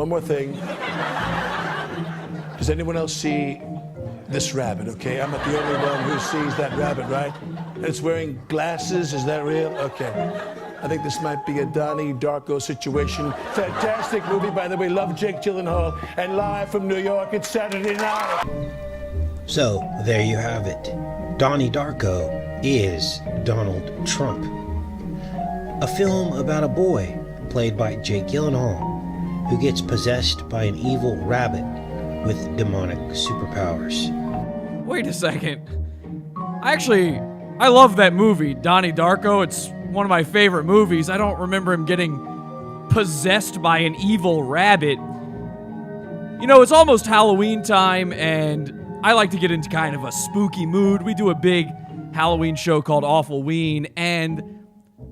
one more thing. Does anyone else see this rabbit, okay? I'm not the only one who sees that rabbit, right? And it's wearing glasses, is that real? Okay. I think this might be a Donnie Darko situation. Fantastic movie, by the way. Love Jake Gyllenhaal. And live from New York, it's Saturday night. So, there you have it. Donnie Darko is Donald Trump. A film about a boy, played by Jake Gyllenhaal, who gets possessed by an evil rabbit with demonic superpowers. Wait a second. I love that movie, Donnie Darko. It's one of my favorite movies. I don't remember him getting possessed by an evil rabbit. You know, it's almost Halloween time, and I like to get into kind of a spooky mood. We do a big Halloween show called Awfulween, and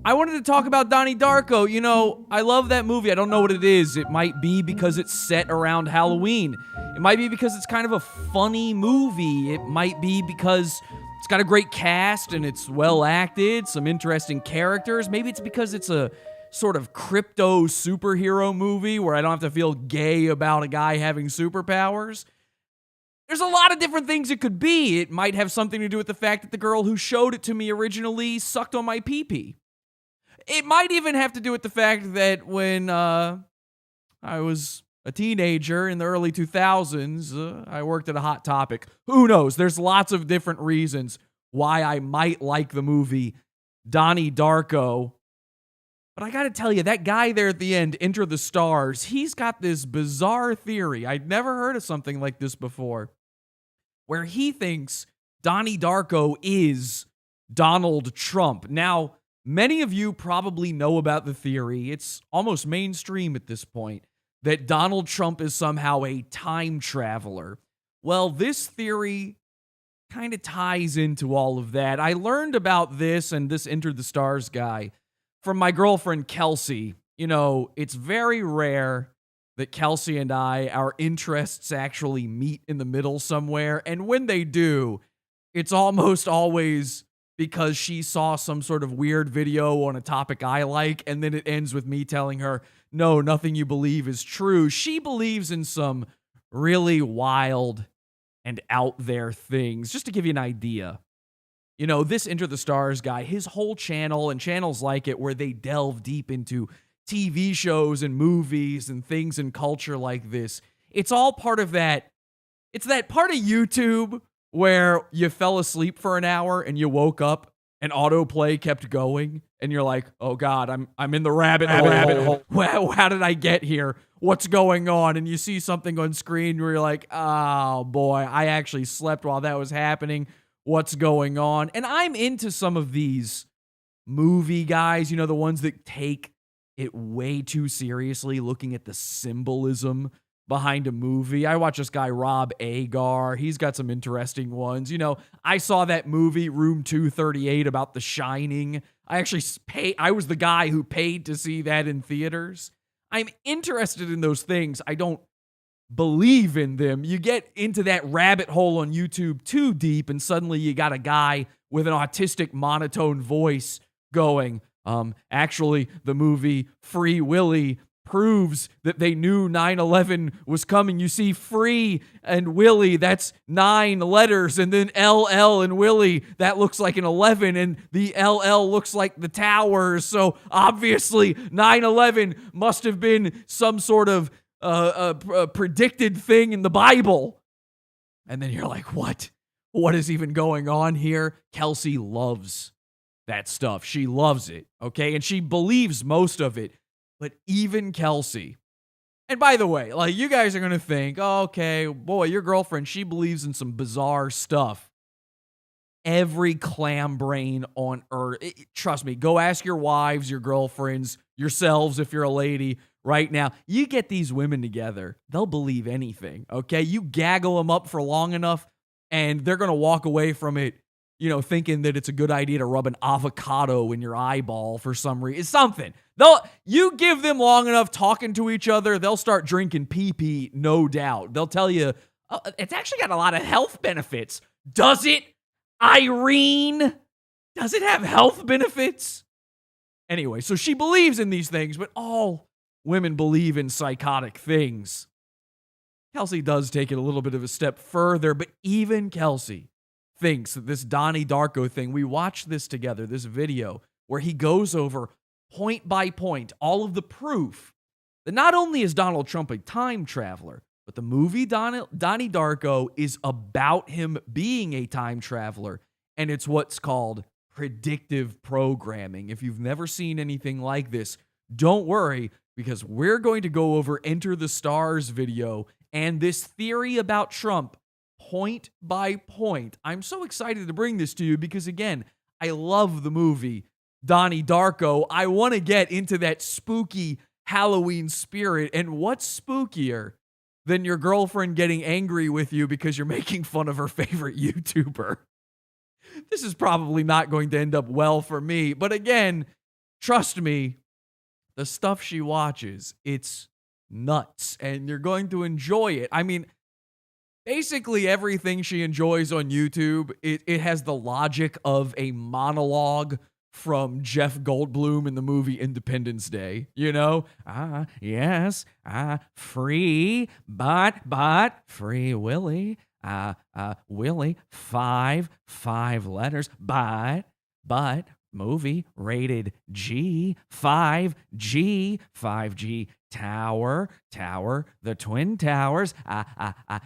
I wanted to talk about Donnie Darko. You know, I love that movie. I don't know what it is. It might be because it's set around Halloween. It might be because it's kind of a funny movie. It might be because it's got a great cast and it's well acted, some interesting characters. Maybe it's because it's a sort of crypto superhero movie where I don't have to feel gay about a guy having superpowers. There's a lot of different things it could be. It might have something to do with the fact that the girl who showed it to me originally sucked on my pee-pee. It might even have to do with the fact that when I was a teenager in the early 2000s, I worked at a Hot Topic. Who knows? There's lots of different reasons why I might like the movie Donnie Darko. But I gotta tell you, that guy there at the end, EntertheStars, he's got this bizarre theory. I'd never heard of something like this before, where he thinks Donnie Darko is Donald Trump. Now, many of you probably know about the theory. It's almost mainstream at this point that Donald Trump is somehow a time traveler. Well, this theory kind of ties into all of that. I learned about this and this EntertheStars guy from my girlfriend, Kelsey. You know, it's very rare that Kelsey and our interests actually meet in the middle somewhere. And when they do, it's almost always because she saw some sort of weird video on a topic I like, and then it ends with me telling her, no, nothing you believe is true. She believes in some really wild and out there things. Just to give you an idea, you know, this EntertheStars guy, his whole channel and channels like it where they delve deep into TV shows and movies and things in culture like this, it's all part of that. It's that part of YouTube where you fell asleep for an hour and you woke up and autoplay kept going and you're like, oh God, I'm in the rabbit hole. Wow, how did I get here? What's going on? And you see something on screen where you're like, oh boy, I actually slept while that was happening. What's going on? And I'm into some of these movie guys, you know, the ones that take it way too seriously, looking at the symbolism behind a movie. I watch this guy, Rob Agar. He's got some interesting ones. You know, I saw that movie, Room 238, about The Shining. I was the guy who paid to see that in theaters. I'm interested in those things. I don't believe in them. You get into that rabbit hole on YouTube too deep, and suddenly you got a guy with an autistic monotone voice going, actually, the movie Free Willy proves that they knew 9/11 was coming. You see, Free and Willy, that's 9 letters, and then LL and Willy, that looks like an 11, and the LL looks like the towers. So obviously 9/11 must have been some sort of a predicted thing in the Bible. And then you're like, what? What is even going on here? Kelsey loves that stuff. She loves it, okay? And she believes most of it. But even Kelsey, and by the way, like, you guys are going to think, oh, okay, boy, your girlfriend, she believes in some bizarre stuff. Every clam brain on earth, trust me, go ask your wives, your girlfriends, yourselves if you're a lady right now. You get these women together, they'll believe anything, okay? You gaggle them up for long enough, and they're going to walk away from it, you know, thinking that it's a good idea to rub an avocado in your eyeball for some reason. It's something. You give them long enough talking to each other, they'll start drinking pee-pee, no doubt. They'll tell you, oh, it's actually got a lot of health benefits. Does it, Irene? Does it have health benefits? Anyway, so she believes in these things, but all women believe in psychotic things. Kelsey does take it a little bit of a step further, but even Kelsey thinks that this Donnie Darko thing, we watched this together, this video, where he goes over point by point all of the proof that not only is Donald Trump a time traveler, but the movie Donnie Darko is about him being a time traveler, and it's what's called predictive programming. If you've never seen anything like this, don't worry, because we're going to go over Enter the Stars video and this theory about Trump point by point. I'm so excited to bring this to you because, again, I love the movie Donnie Darko. I want to get into that spooky Halloween spirit, and what's spookier than your girlfriend getting angry with you because you're making fun of her favorite YouTuber? This is probably not going to end up well for me, but again, trust me, the stuff she watches, it's nuts, and you're going to enjoy it. I mean, basically everything she enjoys on YouTube, it has the logic of a monologue from Jeff Goldblum in the movie Independence Day, you know? Yes, free, but, free Willy, Willy, five letters, but, movie rated G, 5G, tower, the Twin Towers,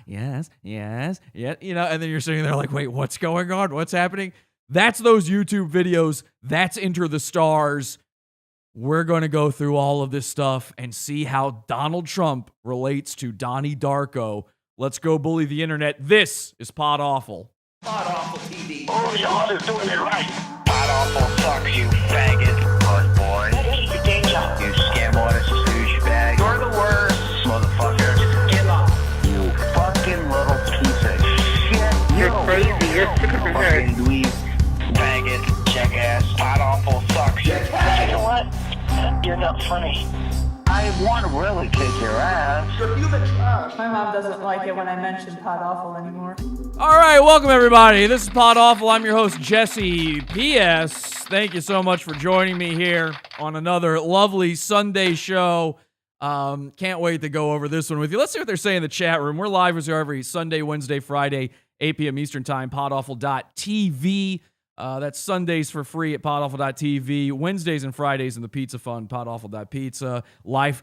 yes, yeah, you know, and then you're sitting there like, wait, what's going on? What's happening? That's those YouTube videos. That's Enter the Stars. We're going to go through all of this stuff and see how Donald Trump relates to Donnie Darko. Let's go bully the internet. This is Pod Awful. Pod Awful TV. Oh, y'all is doing it right. Pod Awful sucks, you faggot. Buzz boy. You danger. You scam artist, douchebag. You're the worst, motherfucker. Just give up. You fucking little piece of shit. You're crazy. You're sick of fucking dweeb. Faggot, jackass, Pod Awful sucks. You know what? You're not funny. I want to really kick your ass. You're human trash. My mom doesn't like it when I mention Pod Awful anymore. All right, welcome everybody. This is Pod Awful. I'm your host, Jesse. P.S. Thank you so much for joining me here on another lovely Sunday show. Can't wait to go over this one with you. Let's see what they're saying in the chat room. We're live as every Sunday, Wednesday, Friday, 8 p.m. Eastern Time, podawful.tv. That's Sundays for free at podawful.tv. Wednesdays and Fridays in the Pizza Fund, podawful.pizza. Life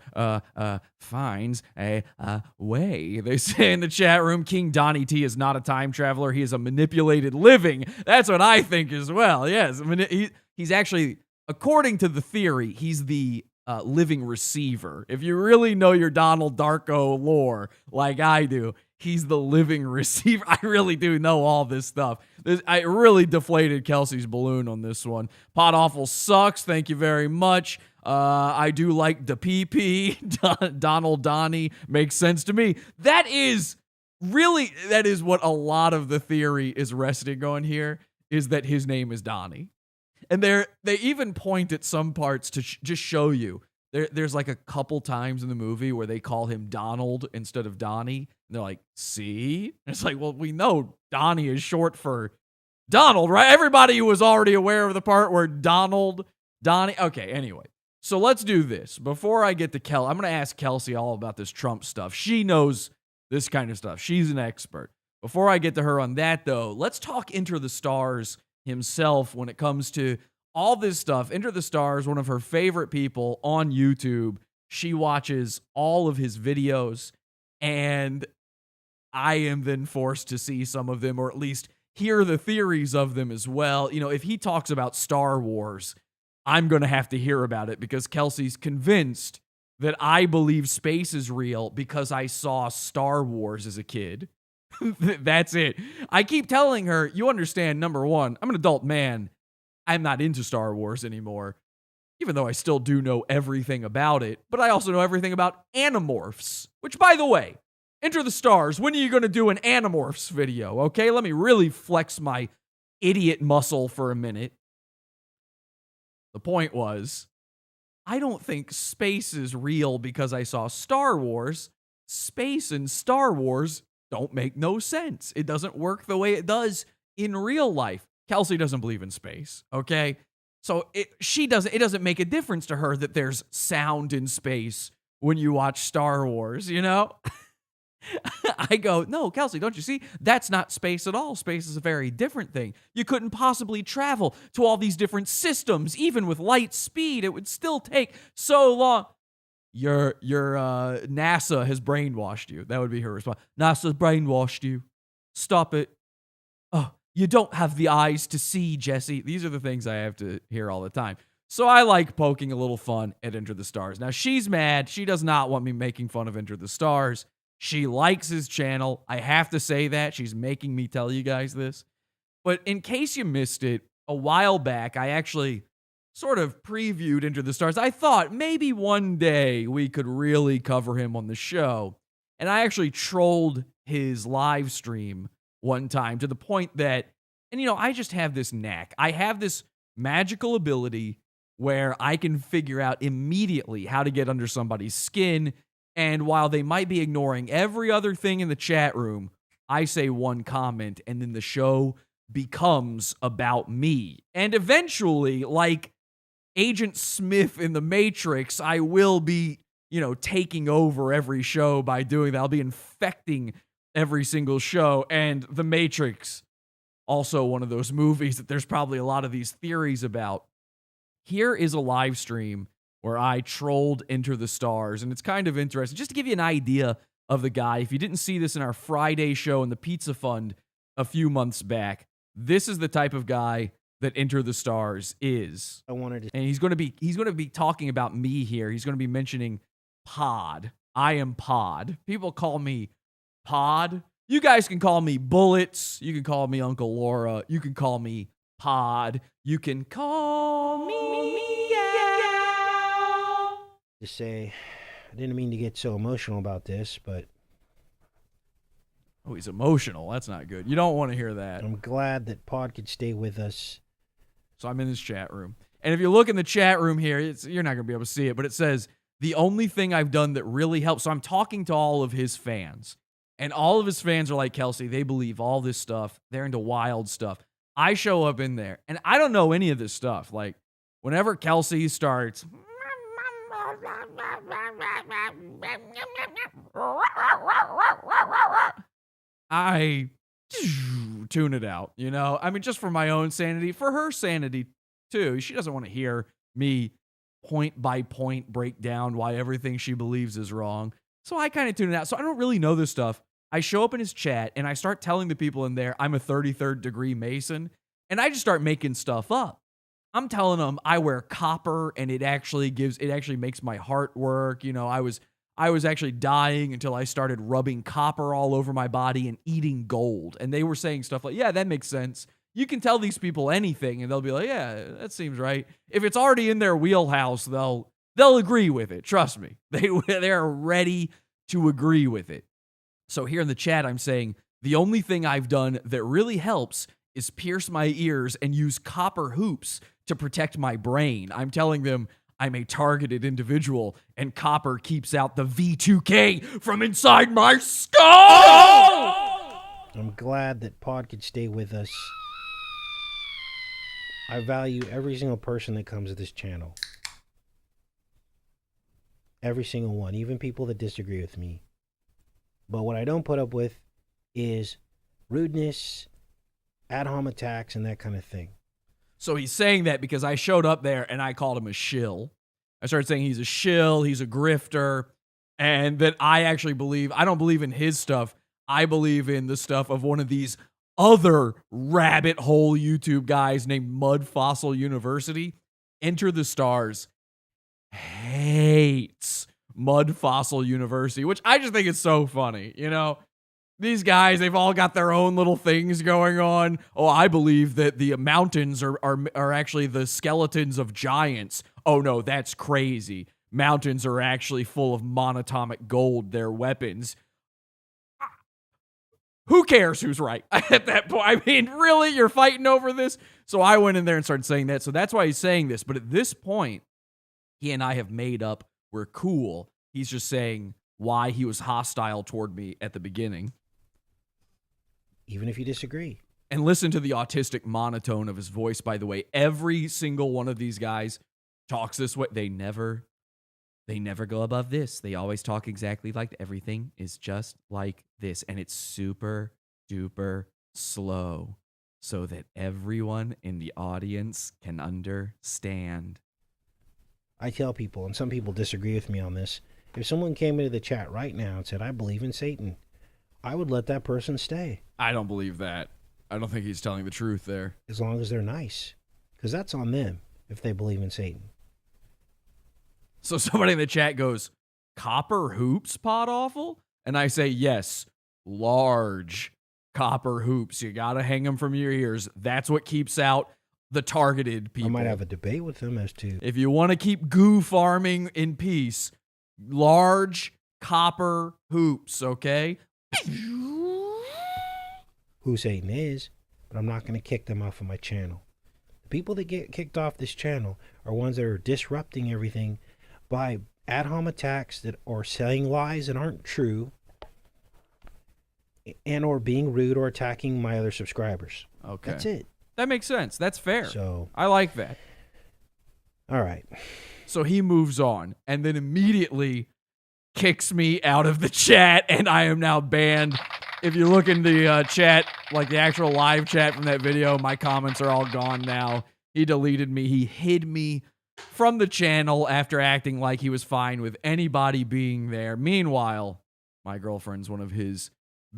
finds a way. They say in the chat room, King Donnie T is not a time traveler. He is a manipulated living. That's what I think as well. Yes, he's actually, according to the theory, he's the living receiver. If you really know your Donald Darko lore like I do, he's the living receiver. I really do know all this stuff. I really deflated Kelsey's balloon on this one. Pod Awful sucks. Thank you very much. I do like the PP. Donald Donnie makes sense to me. That is what a lot of the theory is resting on here, is that his name is Donnie. And they even point at some parts to just show you. There's like a couple times in the movie where they call him Donald instead of Donnie. And they're like, see? And it's like, well, we know Donnie is short for Donald, right? Everybody was already aware of the part where Donnie. Okay, anyway. So let's do this. Before I get to Kelsey, I'm going to ask Kelsey all about this Trump stuff. She knows this kind of stuff. She's an expert. Before I get to her on that, though, let's talk Enter the Stars himself when it comes to all this stuff. Enter the Stars, one of her favorite people on YouTube. She watches all of his videos, and I am then forced to see some of them, or at least hear the theories of them as well. You know, if he talks about Star Wars, I'm going to have to hear about it because Kelsey's convinced that I believe space is real because I saw Star Wars as a kid. That's it. I keep telling her, you understand, number one, I'm an adult man. I'm not into Star Wars anymore, even though I still do know everything about it. But I also know everything about Animorphs, which, by the way, Enter the Stars, when are you going to do an Animorphs video? Okay, let me really flex my idiot muscle for a minute. The point was, I don't think space is real because I saw Star Wars. Space and Star Wars don't make no sense. It doesn't work the way it does in real life. Kelsey doesn't believe in space, okay? So it doesn't make a difference to her that there's sound in space when you watch Star Wars, you know? I go, no, Kelsey, don't you see? That's not space at all. Space is a very different thing. You couldn't possibly travel to all these different systems, even with light speed. It would still take so long. Your NASA has brainwashed you. That would be her response. NASA's brainwashed you. Stop it. Oh, you don't have the eyes to see, Jesse. These are the things I have to hear all the time. So I like poking a little fun at Enter the Stars. Now, she's mad. She does not want me making fun of Enter the Stars. She likes his channel. I have to say that. She's making me tell you guys this. But in case you missed it, a while back, I actually sort of previewed Enter the Stars. I thought maybe one day we could really cover him on the show. And I actually trolled his live stream one time to the point that, and I just have this knack. I have this magical ability where I can figure out immediately how to get under somebody's skin. And while they might be ignoring every other thing in the chat room, I say one comment and then the show becomes about me. And eventually, like Agent Smith in The Matrix, I will be, taking over every show by doing that. I'll be infecting every single show. And The Matrix, also one of those movies that there's probably a lot of these theories about. Here is a live stream where I trolled Enter the Stars, and it's kind of interesting. Just to give you an idea of the guy, if you didn't see this in our Friday show in the Pizza Fund a few months back, this is the type of guy that Enter the Stars is. And he's going to be talking about me here. He's going to be mentioning Pod. I am Pod. People call me Pod. You guys can call me Bullets. You can call me Uncle Laura. You can call me Pod. You can call me to say, I didn't mean to get so emotional about this, but oh, he's emotional. That's not good. You don't want to hear that. I'm glad that Pod could stay with us. So I'm in this chat room. And if you look in the chat room here, you're not going to be able to see it, but it says, the only thing I've done that really helps. So I'm talking to all of his fans. And all of his fans are like, Kelsey, they believe all this stuff. They're into wild stuff. I show up in there, and I don't know any of this stuff. Like, whenever Kelsey starts, I tune it out, I mean, just for my own sanity, for her sanity, too. She doesn't want to hear me point by point break down why everything she believes is wrong. So I kind of tune it out. So I don't really know this stuff. I show up in his chat, and I start telling the people in there I'm a 33rd degree Mason, and I just start making stuff up. I'm telling them I wear copper, and it actually makes my heart work. I was actually dying until I started rubbing copper all over my body and eating gold. And they were saying stuff like, yeah, that makes sense. You can tell these people anything, and they'll be like, yeah, that seems right. If it's already in their wheelhouse, they'll agree with it. Trust me. They're ready to agree with it. So here in the chat, I'm saying the only thing I've done that really helps is pierce my ears and use copper hoops to protect my brain. I'm telling them I'm a targeted individual, and copper keeps out the V2K from inside my skull! I'm glad that Pod could stay with us. I value every single person that comes to this channel. Every single one, even people that disagree with me. But what I don't put up with is rudeness, ad hom attacks, and that kind of thing. So he's saying that because I showed up there and I called him a shill. I started saying he's a shill, he's a grifter, and that I actually believe, I don't believe in his stuff. I believe in the stuff of one of these other rabbit hole YouTube guys named Mud Fossil University. Enter the Stars hates Mud Fossil University, which I just think is so funny. These guys, they've all got their own little things going on. Oh, I believe that the mountains are actually the skeletons of giants. Oh, no, that's crazy. Mountains are actually full of monatomic gold. They're weapons. Who cares who's right at that point? I mean, really? You're fighting over this? So I went in there and started saying that. So that's why he's saying this. But at this point, he and I have made up. We're cool. He's just saying why he was hostile toward me at the beginning. Even if you disagree. And listen to the autistic monotone of his voice, by the way. Every single one of these guys talks this way. They never They never go above this. They always talk exactly like everything is just like this. And it's super duper slow so that everyone in the audience can understand. I tell people, and some people disagree with me on this, if someone came into the chat right now and said, I believe in Satan, I would let that person stay. I don't believe that. I don't think he's telling the truth there. As long as they're nice. Because that's on them if they believe in Satan. So somebody in the chat goes, copper hoops, Pod Awful? And I say, yes, large copper hoops. You got to hang them from your ears. That's what keeps out the targeted people. I might have a debate with them as to... If you want to keep goo farming in peace, large copper hoops, okay? Who Satan is, but I'm not going to kick them off of my channel. The people that get kicked off this channel are ones that are disrupting everything by ad hom attacks that are saying lies that aren't true and or being rude or attacking my other subscribers. Okay. That's it. That makes sense. That's fair. So I like that. All right. So he moves on and then immediately kicks me out of the chat, and I am now banned. If you look in the chat, like the actual live chat from that video, my comments are all gone now. He deleted me. He hid me from the channel after acting like he was fine with anybody being there. Meanwhile, my girlfriend's one of his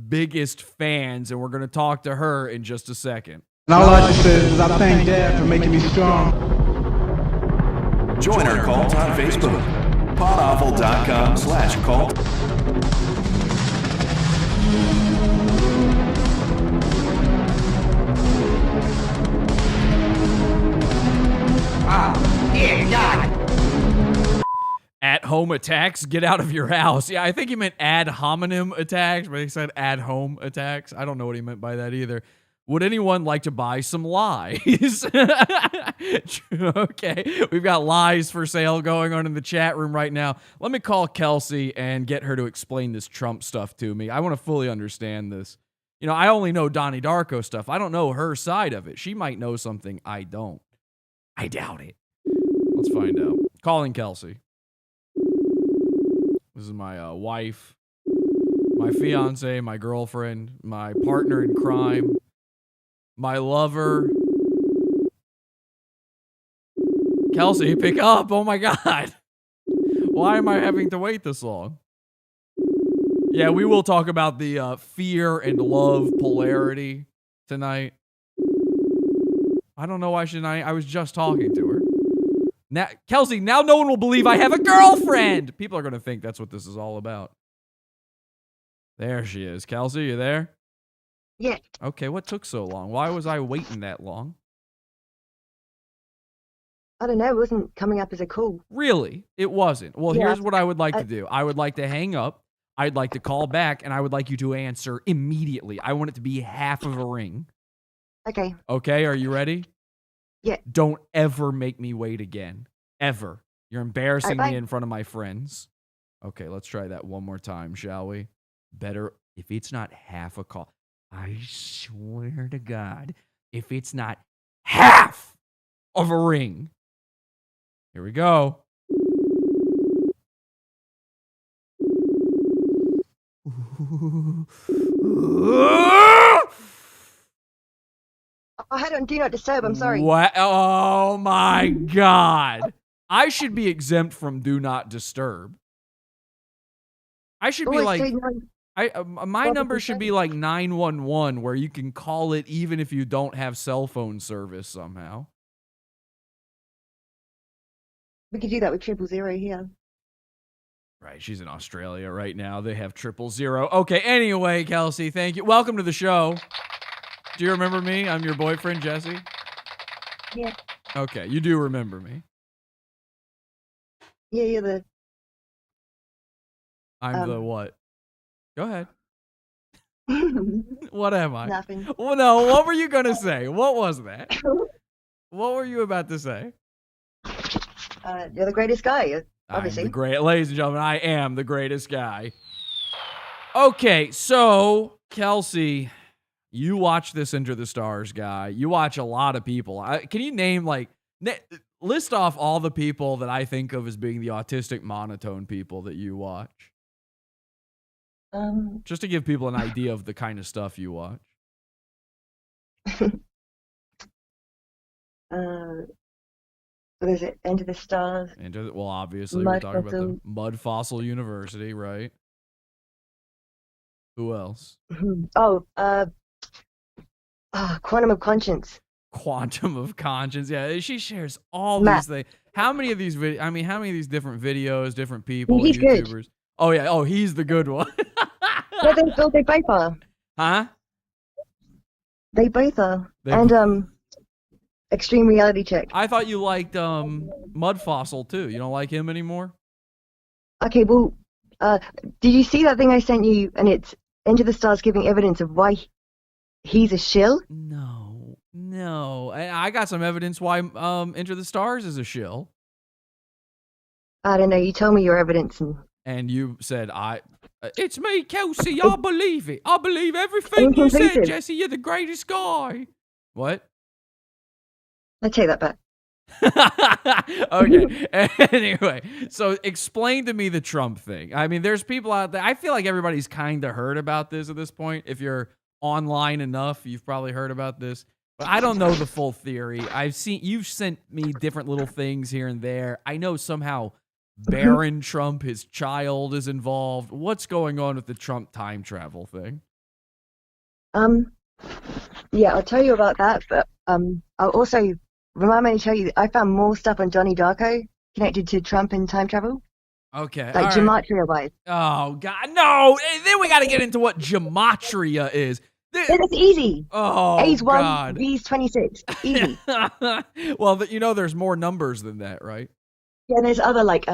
biggest fans, and we're going to talk to her in just a second. And all I just said is I thank Dad for making me strong. Join our cult on Facebook. podawful.com/cult. At home attacks, get out of your house. Yeah, I think he meant ad hominem attacks, but he said at home attacks. I don't know what he meant by that either. Would anyone like to buy some lies? Okay, we've got lies for sale going on in the chat room right now. Let me call Kelsey and get her to explain this Trump stuff to me. I want to fully understand this. You know, I only know Donnie Darko stuff. I don't know her side of it. She might know something I don't. I doubt it. Let's find out. Calling Kelsey. This is my wife, my fiance, my girlfriend, my partner in crime, my lover. Kelsey, pick up. Oh my God. Why am I having to wait this long? Yeah, we will talk about the fear and love polarity tonight. I don't know why shouldn't I was just talking to her. Now, Kelsey, now no one will believe I have a girlfriend. People are going to think that's what this is all about. There she is. Kelsey, you there? Yeah. Okay, what took so long? Why was I waiting that long? I don't know. It wasn't coming up as a call. Really? It wasn't. Well, Yeah. here's what I would like to do. I would like to hang up. I'd like to call back, and I would like you to answer immediately. I want it to be half of a ring. Okay. Okay, are you ready? Yeah. Don't ever make me wait again. Ever. You're embarrassing Bye-bye. me in front of my friends. Okay, let's try that one more time, shall we? Better, if it's not half a call. I swear to God, if it's not half of a ring. Here we go. I had it on Do Not Disturb. I'm sorry. What? Oh my God. I should be exempt from Do Not Disturb. I should be Always like, say no. my Well, number because should then- be like 911, where you can call it even if you don't have cell phone service somehow. We could do that with 000 here. Right, she's in Australia right now. They have 000. Okay, anyway, Kelsey, thank you. Welcome to the show. Do you remember me? I'm your boyfriend, Jesse. Yeah. Okay, you do remember me. Yeah, you're the. I'm the what? Go ahead. What am I? Nothing. Well, no, what were you going to say? What was that? What were you about to say? You're the greatest guy, I'm obviously. the great, ladies and gentlemen, I am the greatest guy. Okay, so, Kelsey, you watch this Enter the Stars guy. You watch a lot of people. Can you name, like list off all the people that I think of as being the autistic monotone people that you watch. Just to give people an idea of the kind of stuff you watch. What is it? EntertheStars. Well, obviously, we're talking about the Mud Fossil University, right? Who else? Quantum of Conscience. Quantum of Conscience. Yeah, she shares all Matt. these things. How many of these how many of these different videos, different people, He's YouTubers? good. Oh yeah. Oh, he's the good one. Yeah, they both are. Huh? They both are. And Extreme Reality Check. I thought you liked Mud Fossil too. You don't like him anymore? Okay, well, did you see that thing I sent you? And it's EntertheStars giving evidence of why he's a shill? No. I got some evidence why EntertheStars is a shill. I don't know. You told me your evidence. And you said, it's me, Kelsey. I believe it. I believe everything you said, Inconclusive. Jesse. You're the greatest guy. What? I take that back. Okay. Anyway, so explain to me the Trump thing. I mean, there's people out there. I feel like everybody's kind of heard about this at this point. If you're online enough, you've probably heard about this. But I don't know the full theory. You've sent me different little things here and there. I know somehow Barron Trump, his child, is involved. What's going on with the Trump time travel thing? Yeah, I'll tell you about that. But I'll also remind me to tell you that I found more stuff on Donnie Darko connected to Trump and time travel. Okay. Like Gematria wise. Oh, God. No. Then we got to get into what Gematria is. It's easy. Oh, A's 1, God. B's 26. Easy. Well, there's more numbers than that, right? Yeah, and there's other like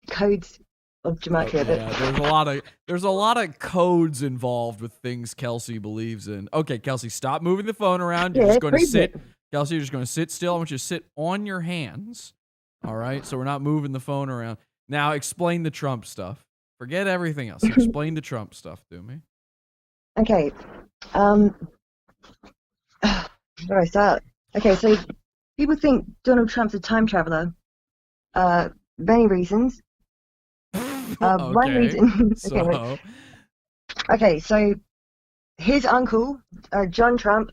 codes of Gematria. But Yeah, there's a lot of codes involved with things Kelsey believes in. Okay, Kelsey, stop moving the phone around. You're just going to sit. Kelsey, you're just going to sit still. I want you to sit on your hands. All right, so we're not moving the phone around. Now, explain the Trump stuff. Forget everything else. Explain the Trump stuff to me. Okay. Where do I start? Okay, so people think Donald Trump's a time traveler. Many reasons. One reason. Okay, so his uncle, John Trump,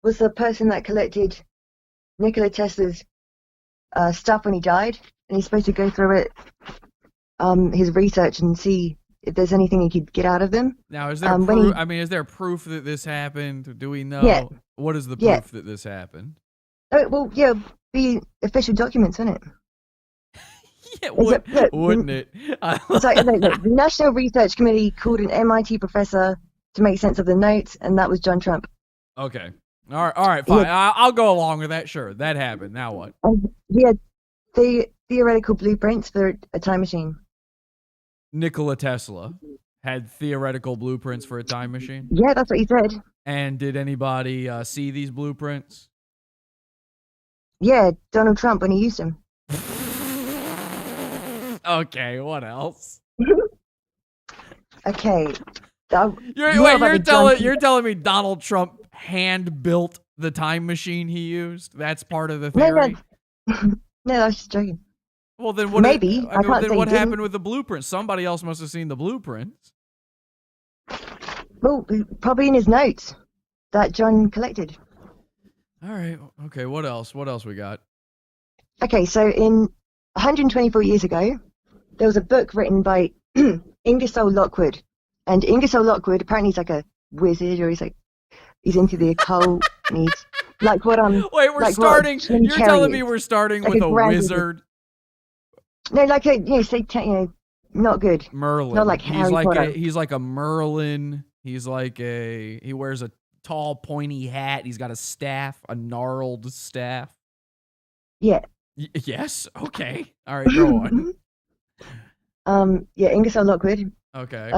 was the person that collected Nikola Tesla's stuff when he died, and he's supposed to go through it, his research, and see if there's anything he could get out of them. Now, is there proof? Is there proof that this happened? Do we know? Yeah. What is the proof that this happened? Well, yeah, the official documents, isn't it? Yeah, wouldn't it? So, the National Research Committee called an MIT professor to make sense of the notes, and that was John Trump. Okay. All right, fine. Yeah. I'll go along with that. Sure, that happened. Now what? He had the theoretical blueprints for a time machine. Nikola Tesla had theoretical blueprints for a time machine? Yeah, that's what he said. And did anybody see these blueprints? Yeah, Donald Trump when he used them. Okay, what else? Okay. You're telling me Donald Trump hand built the time machine he used? That's part of the theory? No, I was just joking. Well, then what? Maybe. What happened with the blueprints? Somebody else must have seen the blueprints. Well, probably in his notes that John collected. All right. Okay. What else? What else we got? Okay, so in 124 years ago, there was a book written by Ingersoll Lockwood, and Ingersoll Lockwood apparently he's like a wizard, or he's into the occult. And he's like what Wait, we're like starting. You're telling me is. we're starting Like with a a grand wizard? No, like a not good. Merlin. Not like Harry Potter. He's like a Merlin. He wears a tall pointy hat. He's got a staff, a gnarled staff. Yeah. Yes. Okay. All right. Go on. Yeah, Ingersoll Lockwood. Okay.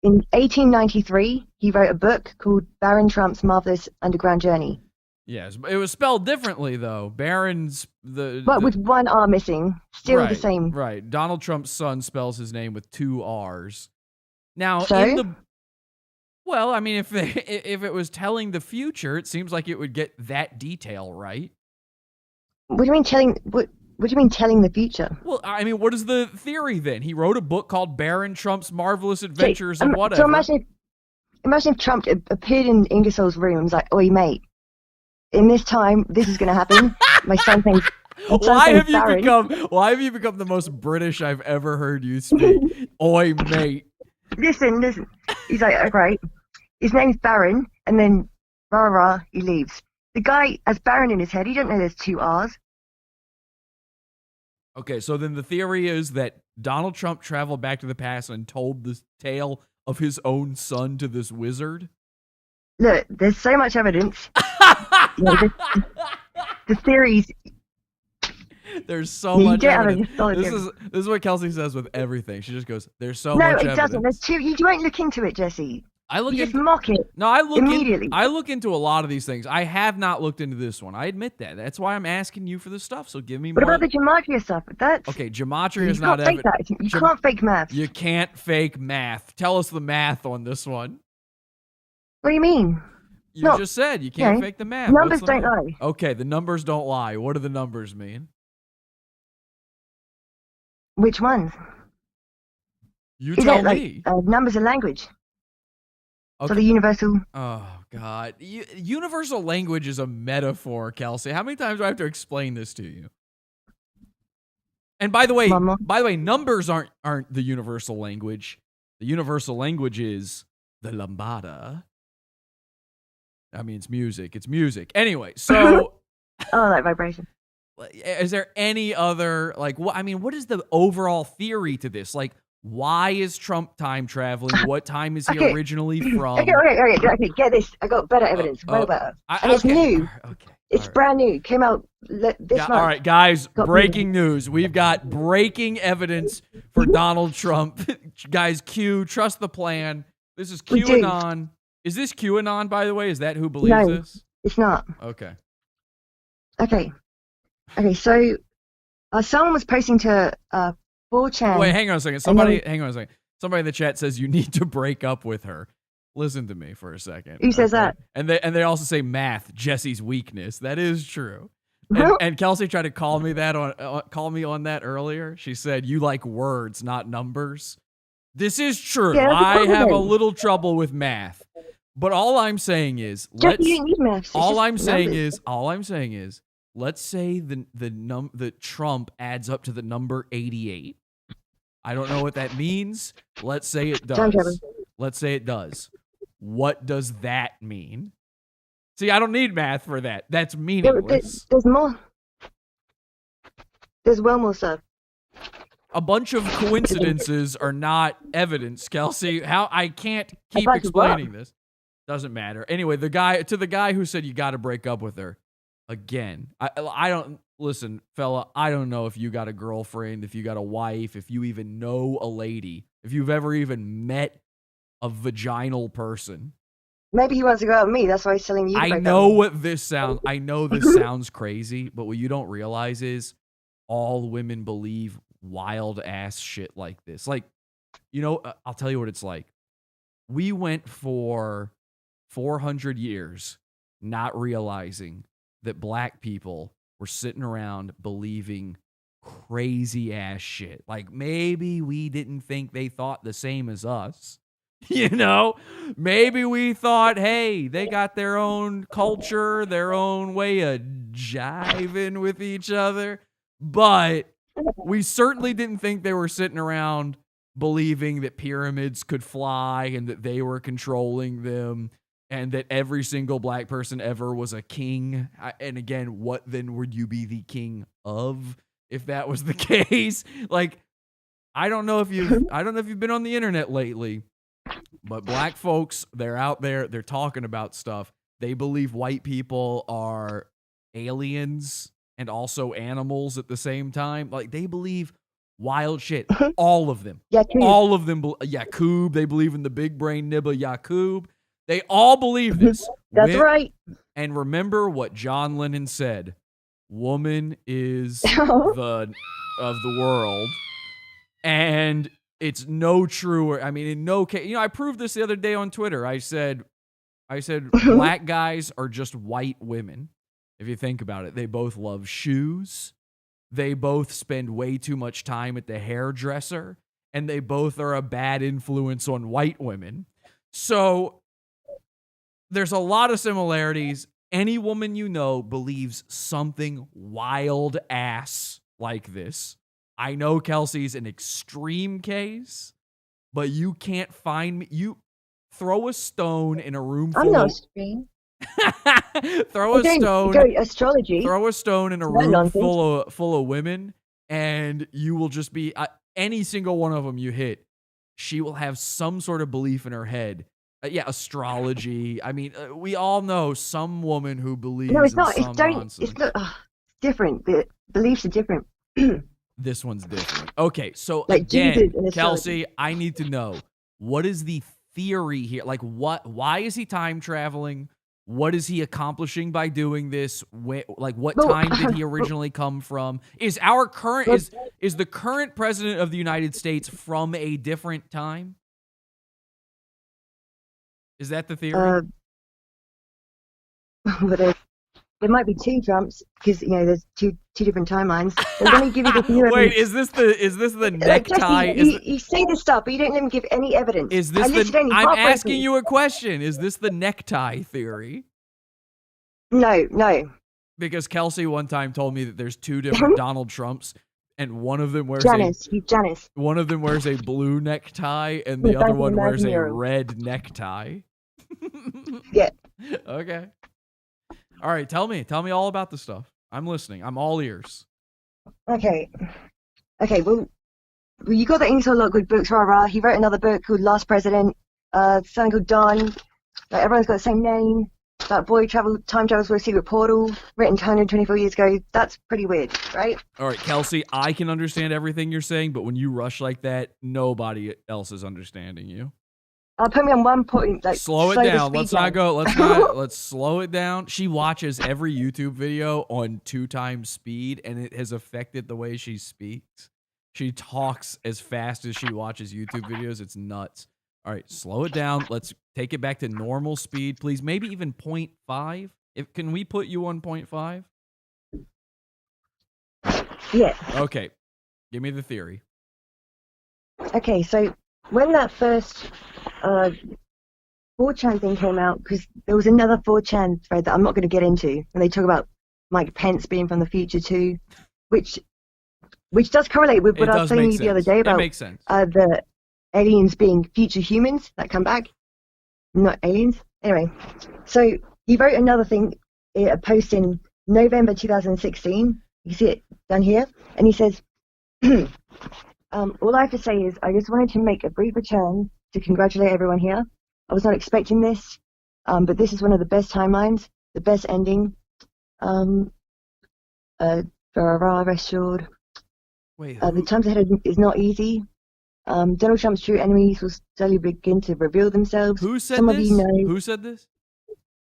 In 1893, he wrote a book called Barron Trump's Marvelous Underground Journey. Yes, it was spelled differently though. Barron's but with one R missing, still right, the same. Right. Donald Trump's son spells his name with 2 R's. Now, So? well, I mean, if it was telling the future, it seems like it would get that detail right. What do you mean telling? What What do you mean telling the future? Well, I mean, what is the theory then? He wrote a book called Baron Trump's Marvelous Adventures So, of whatever. So imagine if Trump appeared in Ingersoll's room and was like, "Oi, mate, in this time, this is going to happen. My son's name's Why have Baron." Why have you become the most British I've ever heard you speak? Oi, mate. Listen. He's like, "Okay, his name's Baron," and then rah rah, he leaves. The guy has Baron in his head. He don't know there's 2 R's. Okay, so then the theory is that Donald Trump traveled back to the past and told the tale of his own son to this wizard. Look, there's so much evidence. The theories. There's so much evidence. This is what Kelsey says with everything. She just goes, "There's so no, much it evidence." doesn't. There's 2. You won't look into it, Jesse. You just mock it. No, I look immediately. I look into a lot of these things. I have not looked into this one. I admit that. That's why I'm asking you for this stuff. So give me more. What about the Gematria stuff? That's okay. Gematria is you not can't fake evidence. that. You can't fake math. You can't fake math. Tell us the math on this one. What do you mean? You just said you can't fake the math. Numbers don't lie. Okay, the numbers don't lie. What do the numbers mean? Which ones? You tell me. Numbers are language. Okay. So the universal. Oh God, universal language is a metaphor, Kelsey. How many times do I have to explain this to you? And by the way, numbers aren't the universal language. The universal language is the lambada. I mean, it's music. It's music. Anyway, so. Oh, that vibration. Is there any other what is the overall theory to this? Like, why is Trump time traveling? What time is he originally from? Okay, get this. I got better evidence. Way better. And it's new. Okay. It's brand new. Came out this month. All right, guys, breaking news. We've got breaking evidence for Donald Trump. Guys, Q, trust the plan. This is QAnon. Is this QAnon, by the way? Is that who believes this? It's not. Okay. Okay, so someone was posting to 4chan. Wait, hang on a second. Somebody in the chat says you need to break up with her. Listen to me for a second. Who says that? And they also say math, Jesse's weakness. That is true. And Kelsey tried to call me on that earlier. She said you like words, not numbers. This is true. Yeah, I have a little trouble with math. But all I'm saying is all I'm saying is let's say the Trump adds up to the number 88. I don't know what that means. Let's say it does. What does that mean? See, I don't need math for that. That's meaningless. There's more. There's well more stuff. A bunch of coincidences are not evidence, Kelsey. How I can't keep explaining this. Doesn't matter. Anyway, the guy who said you got to break up with her. Again, I don't listen, fella. I don't know if you got a girlfriend, if you got a wife, if you even know a lady, if you've ever even met a vaginal person. Maybe he wants to go out with me. That's why he's telling you. I know this sounds crazy, but what you don't realize is all women believe wild ass shit like this. Like, I'll tell you what it's like. We went for 400 years not realizing that black people were sitting around believing crazy ass shit. Like, maybe we didn't think they thought the same as us. Maybe we thought, hey, they got their own culture, their own way of jiving with each other. But we certainly didn't think they were sitting around believing that pyramids could fly and that they were controlling them and that every single black person ever was a king. And again, what then would you be the king of if that was the case? Like, I don't know if you've been on the internet lately, but black folks, they're out there, they're talking about stuff. They believe white people are aliens and also animals at the same time. Like, they believe wild shit. All of them. All of them. Yakub. They believe in the big brain Nibba Yakub. They all believe this. That's right. And remember what John Lennon said. Woman is the of the world. And it's no truer. I mean, in no case. I proved this the other day on Twitter. I said black guys are just white women. If you think about it, they both love shoes. They both spend way too much time at the hairdresser, and they both are a bad influence on white women. So there's a lot of similarities. Any woman you know believes something wild ass like this. I know Kelsey's an extreme case, but you can't find me. You throw a stone in a room full I'm not of... extreme. Throw a stone. Go astrology. Throw a stone in a room full of women, and you will just be any single one of them you hit. She will have some sort of belief in her head. Astrology. I mean, we all know some woman who believes. No, it's in not. some nonsense. It's different. The beliefs are different. This one's different. Okay, so like again, Kelsey, I need to know, what is the theory here? Like, why is he time traveling? What is he accomplishing by doing this? What time did he originally come from? Is the current president of the United States from a different time? Is that the theory? There might be two Trumps because there's two different timelines. Let me give you the new evidence. Wait, is this the necktie? You say this stuff, but you don't let me give any evidence. Is this I'm asking you a question. Is this the necktie theory? No. Because Kelsey one time told me that there's two different Donald Trumps, and one of them wears Janice. One of them wears a blue necktie, and the other one wears a red necktie. Yeah. Okay. All right, tell me all about the stuff. I'm listening. I'm all ears. Okay. Well, you got the Ingersoll Lockwood books, rah. He wrote another book called Last President. Something called Don. Like, everyone's got the same name. That boy time travels through a secret portal, written 124 years ago. That's pretty weird, right? All right, Kelsey, I can understand everything you're saying, but when you rush like that, nobody else is understanding you. Put me on one point. Like, slow it down. Let's slow it down. She watches every YouTube video on 2x speed, and it has affected the way she speaks. She talks as fast as she watches YouTube videos. It's nuts. All right, slow it down. Let's take it back to normal speed, please. Maybe even 0.5. Can we put you on 0.5? Yeah. Okay. Give me the theory. Okay, so when that first 4chan thing came out, because there was another 4chan thread that I'm not going to get into, and they talk about Mike Pence being from the future too, which does correlate with what I was telling you the other day about the aliens being future humans that come back, not aliens. Anyway, so he wrote another thing, a post in November 2016. You see it down here, and he says, all I have to say is I just wanted to make a brief return to congratulate everyone here. I was not expecting this, but this is one of the best timelines, the best ending. Rest assured. Wait, the times ahead is not easy. Donald Trump's true enemies will slowly begin to reveal themselves. Who said Some this? Of you know, Who said this?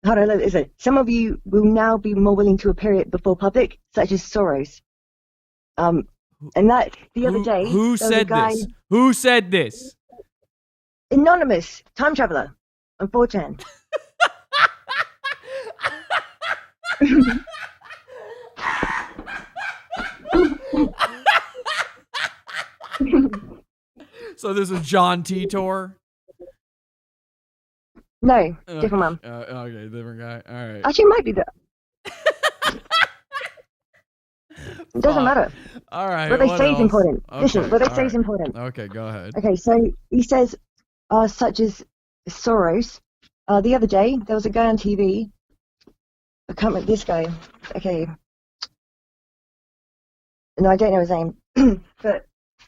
Hold on, listen. Some of you will now be more willing to appear before public, such as Soros. And that the other day. Who said this? Who said this? Anonymous time traveler on 4chan. So this is John Titor? No, different one. Okay, different guy. All right. Actually, it might be that. It doesn't matter. All right. What they say is important. Okay, Listen, what they say is important. Okay, go ahead. Okay, so he says, such as Soros. The other day, there was a guy on TV. I can't remember this guy. Okay. No, I don't know his name. But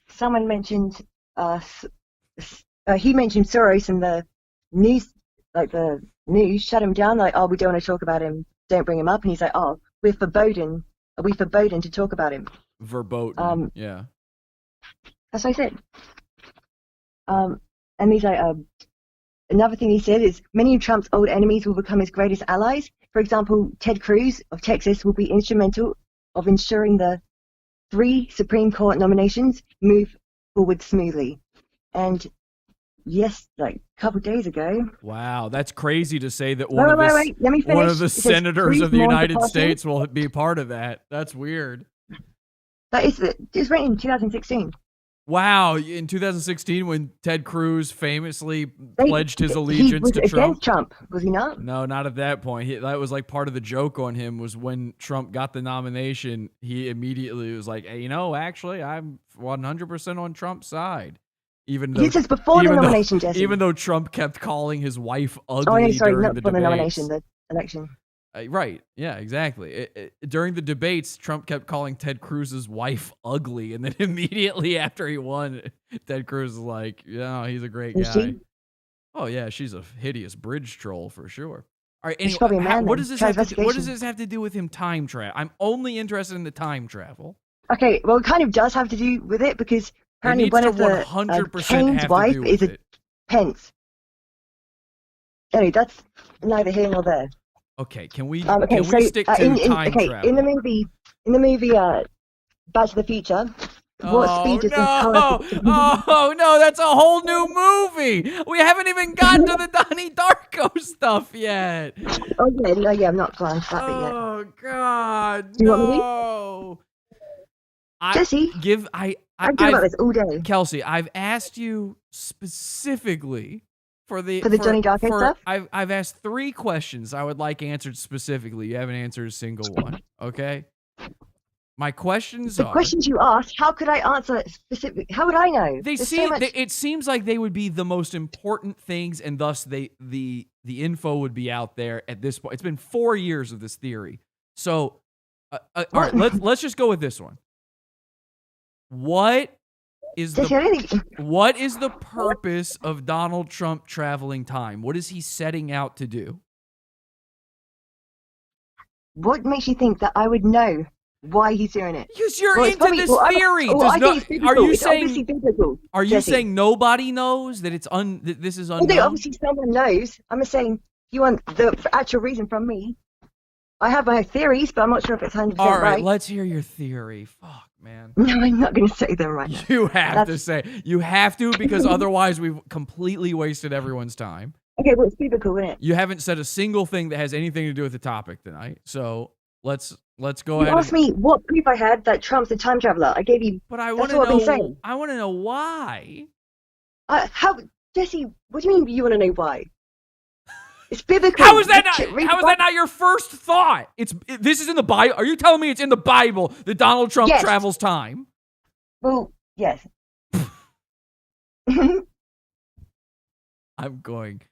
someone mentioned, he mentioned Soros, and the news, shut him down. Like, oh, we don't want to talk about him. Don't bring him up. And he's like, oh, we're forbidden to talk about him. Verboten. Yeah. That's what I said. And he's like, another thing he said is many of Trump's old enemies will become his greatest allies. For example, Ted Cruz of Texas will be instrumental of ensuring the 3 Supreme Court nominations move forward smoothly. And yes, like a couple of days ago. Wow, that's crazy to say that one of the senators of the United States will be part of that. That's weird. It was written in 2016. Wow, in 2016, when Ted Cruz famously pledged his allegiance to He was Trump. against Trump, was he not? No, not at that point. That was like part of the joke on him was when Trump got the nomination, he immediately was like, hey, actually, I'm 100% on Trump's side. Even though, This is before the nomination, Jesse. Even though Trump kept calling his wife ugly Oh, no, sorry, during not the for the debates. nomination, the election. Right. Yeah, exactly. During the debates, Trump kept calling Ted Cruz's wife ugly. And then immediately after he won, Ted Cruz is like, yeah, he's a great Is guy. she? Oh, yeah, she's a hideous bridge troll for sure. All right, She's probably a man, what then. does this Try what does investigation. this have to do with him time travel? I'm only interested in the time travel. Okay, well, it kind of does have to do with it because apparently needs one to of the 100% Kane's have to wife do is with a it. Pence. Anyway, that's neither here nor there. Okay, can we Okay, can we stick to time travel? in the movie, Back to the Future, what speed does the car? Oh no, that's a whole new movie. We haven't even gotten to the Donnie Darko stuff yet. Oh yeah, no, yeah, I'm not going to that bit yet. Oh God, Do you want me to? no. Jesse, I I'm talking about this all day. Kelsey, I've asked you specifically for the Donnie Darko stuff? I've asked 3 questions I would like answered specifically. You haven't answered a single one. Okay. My questions The questions you asked, how could I answer specific? How would I know? It seems like they would be the most important things, and thus the info would be out there at this point. It's been 4 years of this theory. So, all right, let's just go with this one. What is the purpose of Donald Trump traveling time? What is he setting out to do? What makes you think that I would know why he's doing it? Because you're into this theory. Are you saying nobody knows that that this is unknown? Obviously someone knows. I'm just saying you want the actual reason from me. I have my theories, but I'm not sure if it's 100% All right, right. let's hear your theory. Fuck, man. No, I'm not going to say them right now. You have to say. You have to, because otherwise we've completely wasted everyone's time. Okay, well, it's super cool, isn't it? You haven't said a single thing that has anything to do with the topic tonight. So let's go ahead. You asked me what proof I had that Trump's a time traveler. I gave you. But I want to know. I want to know why. Jesse? What do you mean you want to know why? It's biblical. How is that not your first thought? This is in the Bible. Are you telling me it's in the Bible that Donald Trump travels time? Well, yes. I'm going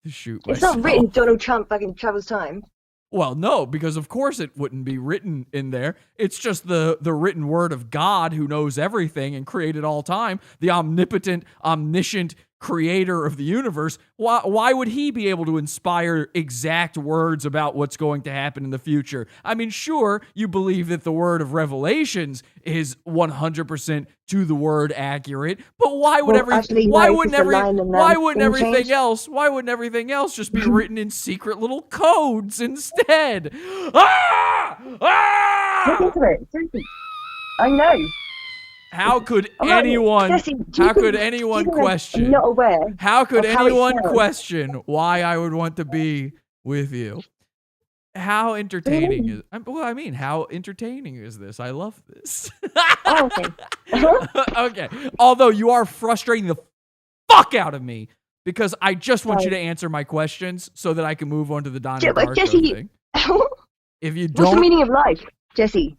to shoot myself. It's not written Donald Trump fucking travels time. Well, no, because of course it wouldn't be written in there. It's just the written word of God who knows everything and created all time, the omnipotent, omniscient creator of the universe. Why would he be able to inspire exact words about what's going to happen in the future? I mean, sure, you believe that the word of Revelations is 100% to the word accurate, but why wouldn't everything else just be written in secret little codes instead? Look into it. Seriously. I know. How could anyone question why I would want to be with you? How entertaining is how entertaining is this? I love this. Oh, okay. Okay. Although you are frustrating the fuck out of me because I just want you to answer my questions so that I can move on to the Donnie Darko thing. If you don't, what's the meaning of life, Jesse?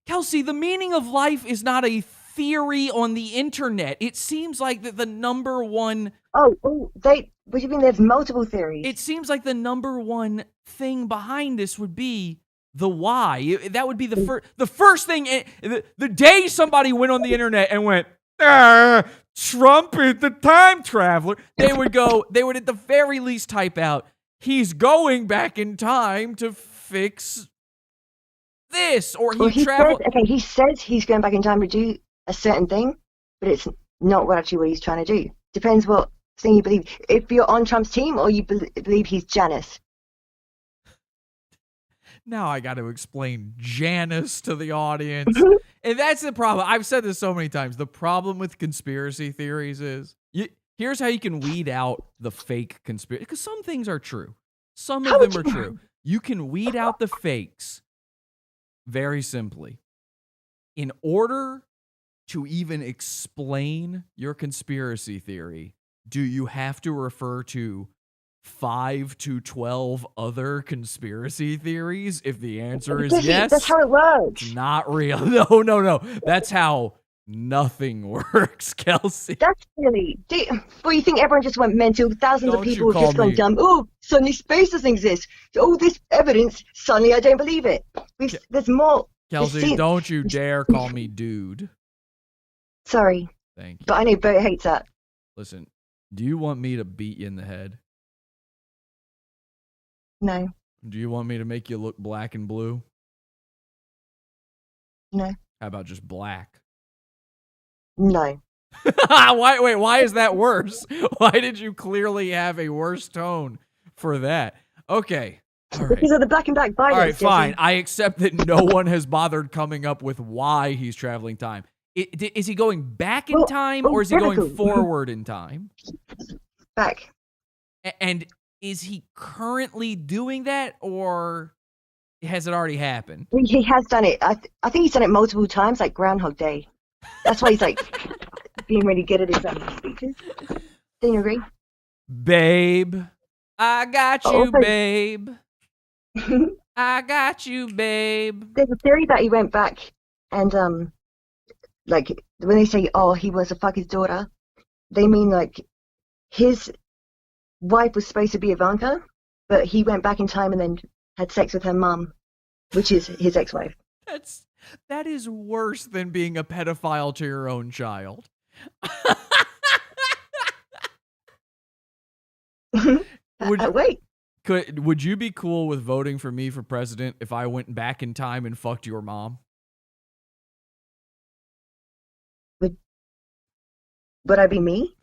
Kelsey, the meaning of life is not a theory on the internet. It seems like that the number one... what do you mean there's multiple theories? It seems like the number one thing behind this would be the why. That would be the first thing. The day somebody went on the internet and went, Trump is the time traveler, they would at the very least type out, he's going back in time to fix... this, or he says he's going back in time to do a certain thing, but it's not what he's trying to do. Depends what thing you believe. If you're on Trump's team or you believe he's Janus. Now I got to explain Janus to the audience. And that's the problem. I've said this so many times. The problem with conspiracy theories is here's how you can weed out the fake conspiracy, because some things are true. Some of them are true. You can weed out the fakes very simply. in order to even explain your conspiracy theory, do you have to refer to 5 to 12 other conspiracy theories? If the answer is yes, that's how it works. it's not real. No. That's how nothing works, Kelsey. That's silly. Well, you think everyone just went mental? Thousands Don't of you people have call just gone me- dumb. Oh, suddenly space doesn't exist. All this evidence, suddenly I don't believe it. There's more. Kelsey, don't you dare call me dude. Sorry, Thank you. but I know Bert hates that. Listen, do you want me to beat you in the head? No, Do you want me to make you look black and blue? no, How about just black? no. Why is that worse? Why did you clearly have a worse tone for that? Okay. All right. Because of the black and black violence. All right, Jesse. fine. I accept that no one has bothered coming up with why he's traveling time. Is he going back in time or is he going typical. forward in time? Back. And is he currently doing that or has it already happened? He has done it. I think he's done it multiple times, like Groundhog Day. That's why he's like being really good at his speeches. Do you agree? Babe, I got you, also- babe. I got you, babe. There's a theory that he went back and like when they say, oh, he was a fuck his daughter, they mean like his wife was supposed to be Ivanka, but he went back in time and then had sex with her mum, which is his ex-wife. That is worse than being a pedophile to your own child. Wait. Would you be cool with voting for me for president if I went back in time and fucked your mom? Would I be me?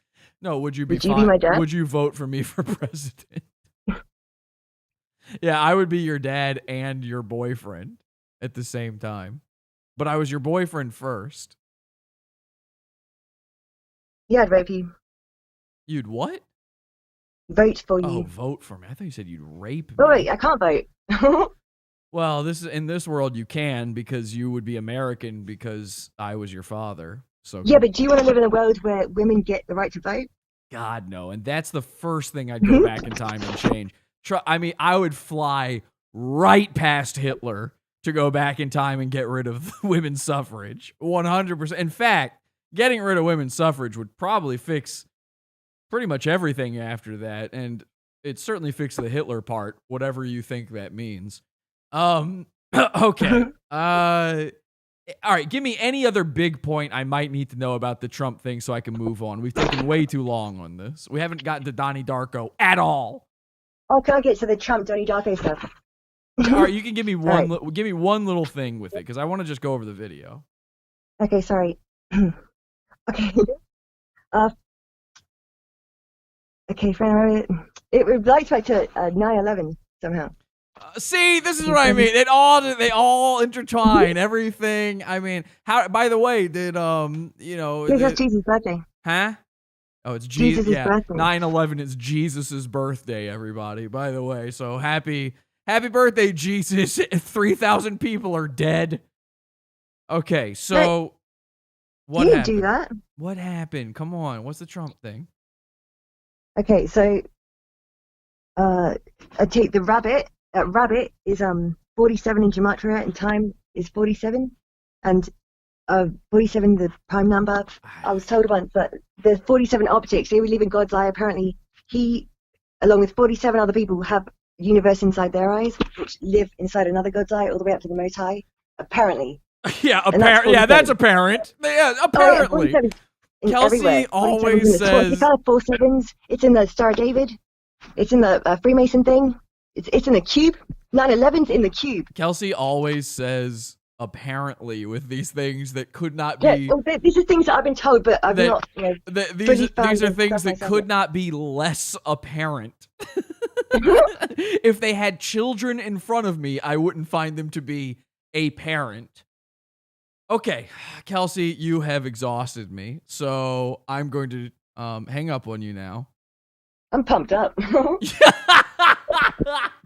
No, would you be Would you be my dad? Would you vote for me for president? Yeah, I would be your dad and your boyfriend at the same time. But I was your boyfriend first. Yeah, I'd vote for you. You'd what? Vote for Oh, you. vote for me. I thought you said you'd rape me. Oh, wait, I can't vote. Well, in this world you can because you would be American because I was your father. So Yeah, but do you want to live in a world where women get the right to vote? God, no. And that's the first thing I'd go back in time and change. I mean, I would fly right past Hitler to go back in time and get rid of women's suffrage. 100%. In fact, getting rid of women's suffrage would probably fix pretty much everything after that. And it certainly fixed the Hitler part, whatever you think that means. Okay. All right, give me any other big point I might need to know about the Trump thing so I can move on. We've taken way too long on this. We haven't gotten to Donnie Darko at all. Oh, can I get to the Trump Donnie Darko stuff? All right, you can give me one. Right. Give me one little thing with it because I want to just go over the video. Okay, sorry. Okay. Okay, friend, it relates back to 9/11 somehow. See, this is what I mean. They all intertwine everything. I mean, how? By the way, did It's Jesus' birthday. Huh? Oh, it's Jesus' Yeah, birthday. 9/11 is Jesus's birthday. Everybody, by the way, so happy birthday, Jesus! 3,000 people are dead. Okay, so what You happened? didn't do that. What happened? Come on, what's the Trump thing? Okay, so I take the rabbit. Rabbit is 47 in Gematria, and time is 47, and 47 the prime number. I was told once that there's 47 objects. They would live in God's eye. Apparently, he, along with 47 other people, have universe inside their eyes, which live inside another God's eye, all the way up to the Most High. Apparently. Yeah, And that's apparently. Yeah, 47. that's apparent. Yeah, apparently. 47 in Kelsey everywhere. 47 always in the Torah. says- It's got 4 sevens. It's in the Star of David. It's in the Freemason thing. It's in the cube. 9/11's in the cube. Kelsey always says apparently with these things that could not Yeah, be. well, these are things that I've been told, but I've that- not. You know, These fully are found things stuff that myself could yet. not be less apparent. If they had children in front of me, I wouldn't find them to be a parent. Okay, Kelsey, you have exhausted me, so I'm going to hang up on you now. I'm pumped up.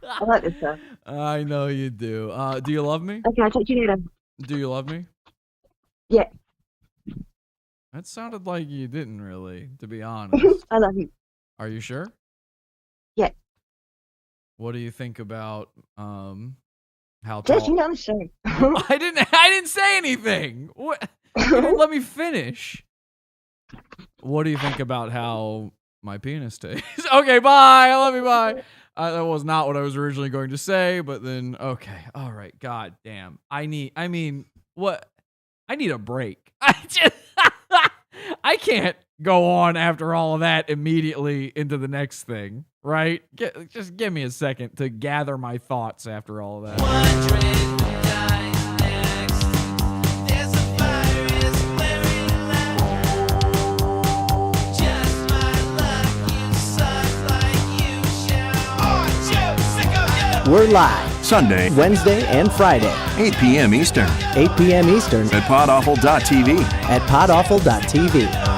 I like this stuff. I know you do. Do you love me? Okay, I'll talk to you later. Do you love me? Yeah, That sounded like you didn't really, to be honest. I love you. Are you sure? Yeah. What do you think about how Jess, tall? you know the show. I didn't say anything. What? You didn't let me finish. What do you think about how my penis tastes? Okay, bye. I love you. Bye. That was not what I was originally going to say, but then okay, all right. God damn. I need a break. I can't go on after all of that immediately into the next thing, right? Just give me a second to gather my thoughts after all of that. We're live Sunday, Wednesday and Friday, 8 p.m. Eastern, 8 p.m. Eastern at podawful.tv. at podawful.tv.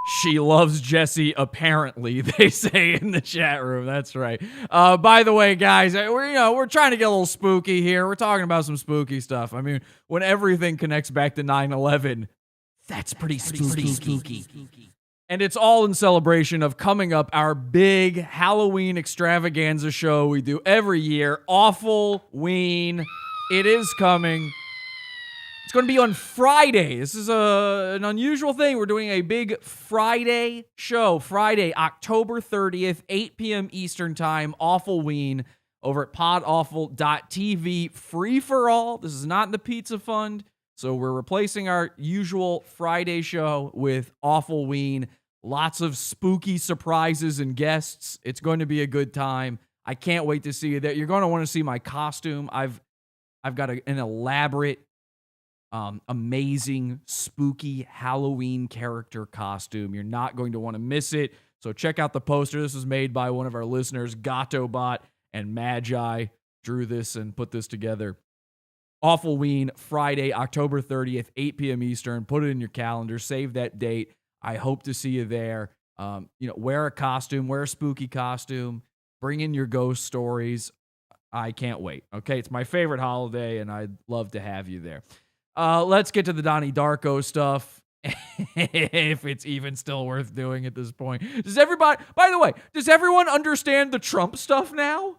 She loves Jesse, apparently, they say in the chat room. That's right. By the way, guys, we're trying to get a little spooky here. We're talking about some spooky stuff. I mean, when everything connects back to 9/11, that's pretty spooky. And it's all in celebration of coming up our big Halloween extravaganza show we do every year, Awful-ween. It is coming. It's going to be on Friday. This is an unusual thing. We're doing a big Friday show. Friday, October 30th, 8 p.m. Eastern Time, Awful-ween, over at podawful.tv. Free for all. This is not in the Pizza Fund. So we're replacing our usual Friday show with Awful-ween. Lots of spooky surprises and guests. It's going to be a good time. I can't wait to see you there. You're going to want to see my costume. I've got an elaborate, amazing, spooky Halloween character costume. You're not going to want to miss it. So check out the poster. This was made by one of our listeners, Gatobot and Magi. Drew this and put this together. Awful-ween, Friday, October 30th, 8 p.m. Eastern. Put it in your calendar. Save that date. I hope to see you there. Wear a costume. Wear a spooky costume. Bring in your ghost stories. I can't wait. Okay, it's my favorite holiday, and I'd love to have you there. Let's get to the Donnie Darko stuff, if it's even still worth doing at this point. By the way, does everyone understand the Trump stuff now?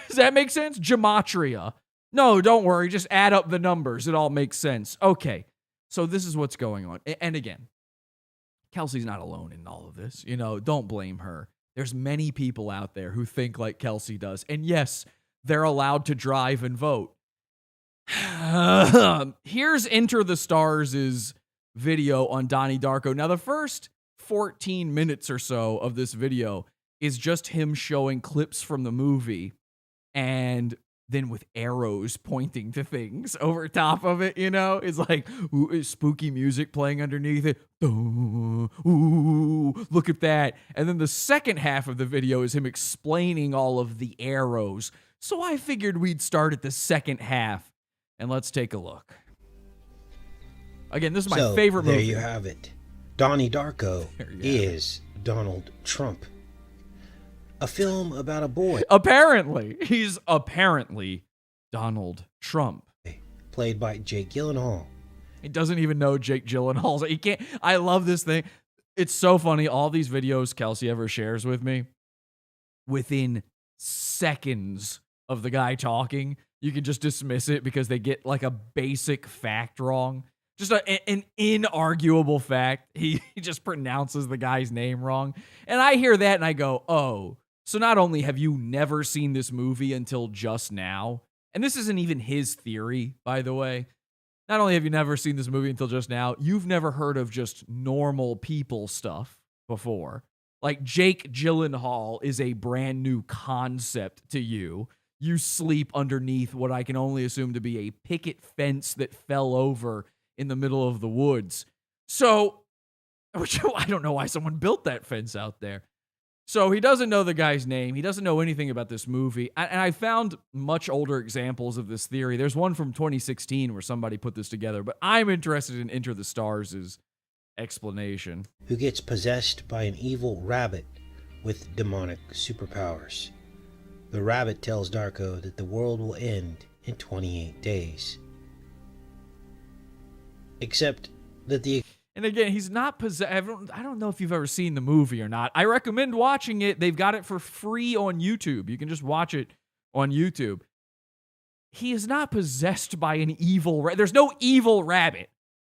Does that make sense? Gematria. No, don't worry. Just add up the numbers. It all makes sense. Okay, so this is what's going on. And again, Kelsey's not alone in all of this. Don't blame her. There's many people out there who think like Kelsey does. And yes, they're allowed to drive and vote. Here's EntertheStars' video on Donnie Darko. Now, the first 14 minutes or so of this video is just him showing clips from the movie and then with arrows pointing to things over top of it, it's like spooky music playing underneath it. Ooh, look at that. And then the second half of the video is him explaining all of the arrows. So I figured we'd start at the second half, and let's take a look. Again, this is my favorite movie. There you have it. Donnie Darko is Donald Trump. A film about a boy. Apparently. He's apparently Donald Trump. Played by Jake Gyllenhaal. He doesn't even know Jake Gyllenhaal. He can't. I love this thing. It's so funny. All these videos Kelsey ever shares with me, within seconds of the guy talking, you can just dismiss it because they get like a basic fact wrong. Just an inarguable fact. He just pronounces the guy's name wrong. And I hear that and I go, oh, so not only have you never seen this movie until just now, and this isn't even his theory, by the way. Not only have you never seen this movie until just now, you've never heard of just normal people stuff before. Like Jake Gyllenhaal is a brand new concept to you. You sleep underneath what I can only assume to be a picket fence that fell over in the middle of the woods. So, which I don't know why someone built that fence out there. So he doesn't know the guy's name. He doesn't know anything about this movie. And I found much older examples of this theory. There's one from 2016 where somebody put this together, but I'm interested in EntertheStars' explanation. Who gets possessed by an evil rabbit with demonic superpowers. The rabbit tells Darko that the world will end in 28 days. Except that the... And again, he's not possessed. I don't know if you've ever seen the movie or not. I recommend watching it. They've got it for free on YouTube. You can just watch it on YouTube. He is not possessed by an evil rabbit. There's no evil rabbit.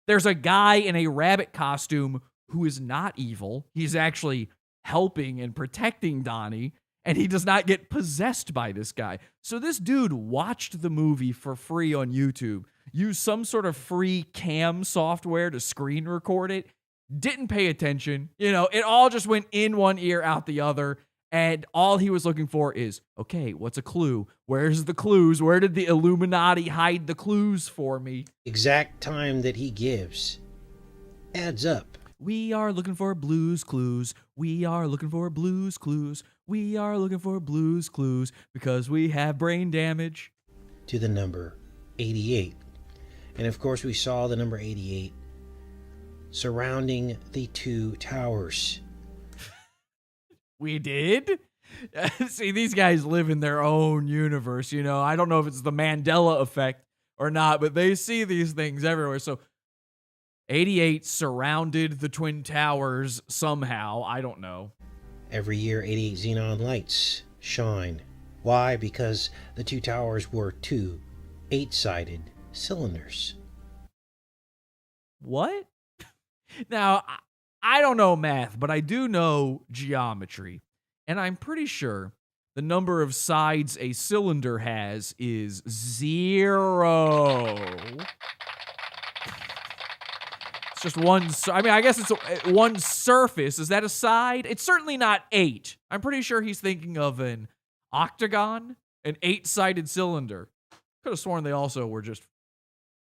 There's a guy in a rabbit costume who is not evil. He's actually helping and protecting Donnie, and he does not get possessed by this guy. So this dude watched the movie for free on YouTube, used some sort of free cam software to screen record it, didn't pay attention. You know, it all just went in one ear, out the other. And all he was looking for is, okay, what's a clue? Where's the clues? Where did the Illuminati hide the clues for me? exact time that he gives adds up. We are looking for Blues Clues. We are looking for Blues Clues. We are looking for Blues Clues because we have brain damage. To the number 88. And of course we saw the number 88 surrounding the two towers. We did? See, these guys live in their own universe, you know. I don't know if it's the Mandela effect or not, but they see these things everywhere. So 88 surrounded the Twin Towers somehow. I don't know. Every year 88 xenon lights shine. Why? Because the two towers were two 8-sided cylinders. What? Now, I don't know math, but I do know geometry. And I'm pretty sure the number of sides a cylinder has is 0. It's just one. I mean, I guess it's one surface. Is that a side? It's certainly not 8. I'm pretty sure he's thinking of an octagon, an 8-sided cylinder. Could have sworn they also were just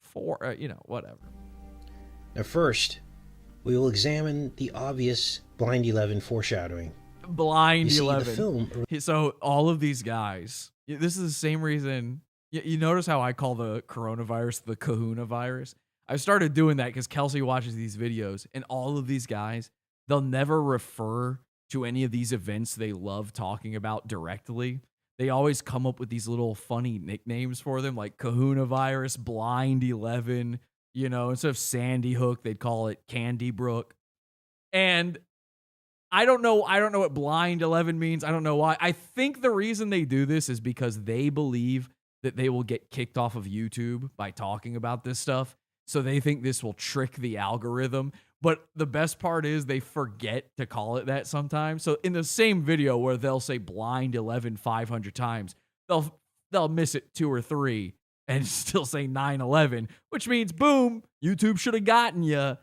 4, whatever. Now first, we will examine the obvious Blind 11 foreshadowing. Blind You see, 11. the film... So all of these guys, this is the same reason. You notice how I call the coronavirus the kahuna virus? I started doing that because Kelsey watches these videos, and all of these guys, they'll never refer to any of these events they love talking about directly. They always come up with these little funny nicknames for them, like kahuna virus, Blind 11, instead of Sandy Hook, they'd call it Candy Brook. And I don't know what Blind 11 means. I don't know why. I think the reason they do this is because they believe that they will get kicked off of YouTube by talking about this stuff. So they think this will trick the algorithm. But the best part is they forget to call it that sometimes. So in the same video where they'll say Blind 11 500 times, they'll miss it 2 or 3 and still say 9/11, which means, boom, YouTube should have gotten you.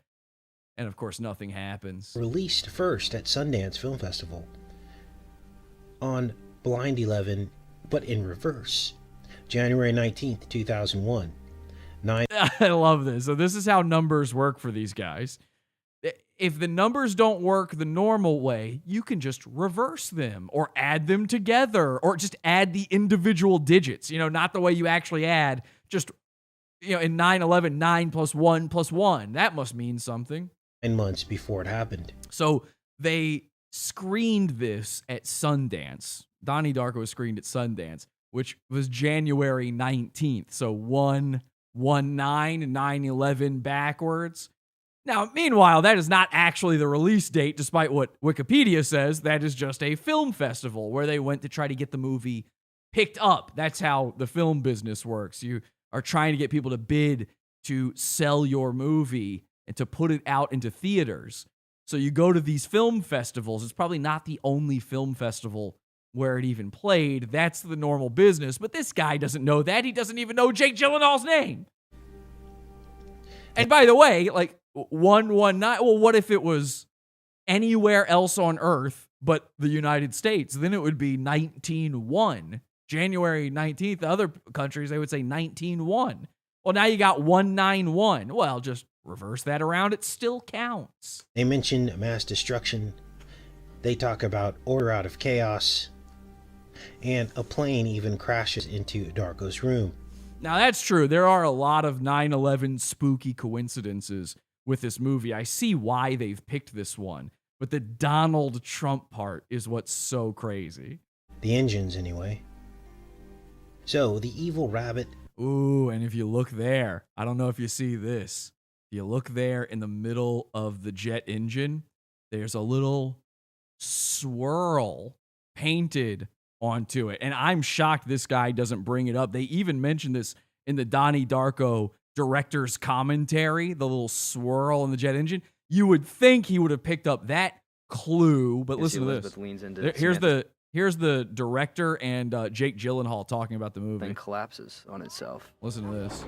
And of course, nothing happens. Released first at Sundance Film Festival on Blind 11, but in reverse. January 19th, 2001. I love this. So this is how numbers work for these guys. If the numbers don't work the normal way, you can just reverse them or add them together or just add the individual digits, not the way you actually add. Just, in 9/11, 9 plus 1 plus 1. That must mean something. 9 months before it happened. So they screened this at Sundance. Donnie Darko was screened at Sundance, which was January 19th. So 1/9 and 9/11 backwards. Now, meanwhile, that is not actually the release date, despite what Wikipedia says. That is just a film festival where they went to try to get the movie picked up. That's how the film business works. You are trying to get people to bid to sell your movie and to put it out into theaters. So you go to these film festivals. It's probably not the only film festival where it even played. That's the normal business. But this guy doesn't know that. He doesn't even know Jake Gyllenhaal's name. And by the way, 119, well, what if it was anywhere else on Earth but the United States? Then it would be 19-1. January 19th, the other countries, they would say 19-1. Well, now you got 191. Well, just reverse that around. It still counts. They mention mass destruction. They talk about order out of chaos. And a plane even crashes into Darko's room. Now, that's true. There are a lot of 9/11 spooky coincidences with this movie. I see why they've picked this one. But the Donald Trump part is what's so crazy. The engines, anyway. So the evil rabbit. Ooh, and if you look there, I don't know if you see this. You look there in the middle of the jet engine, there's a little swirl painted onto it. And I'm shocked this guy doesn't bring it up. They even mentioned this in the Donnie Darko director's commentary, the little swirl in the jet engine. You would think he would have picked up that clue, but listen to this. Leans into Here's the director and Jake Gyllenhaal talking about the movie. Then collapses on itself. Listen to this.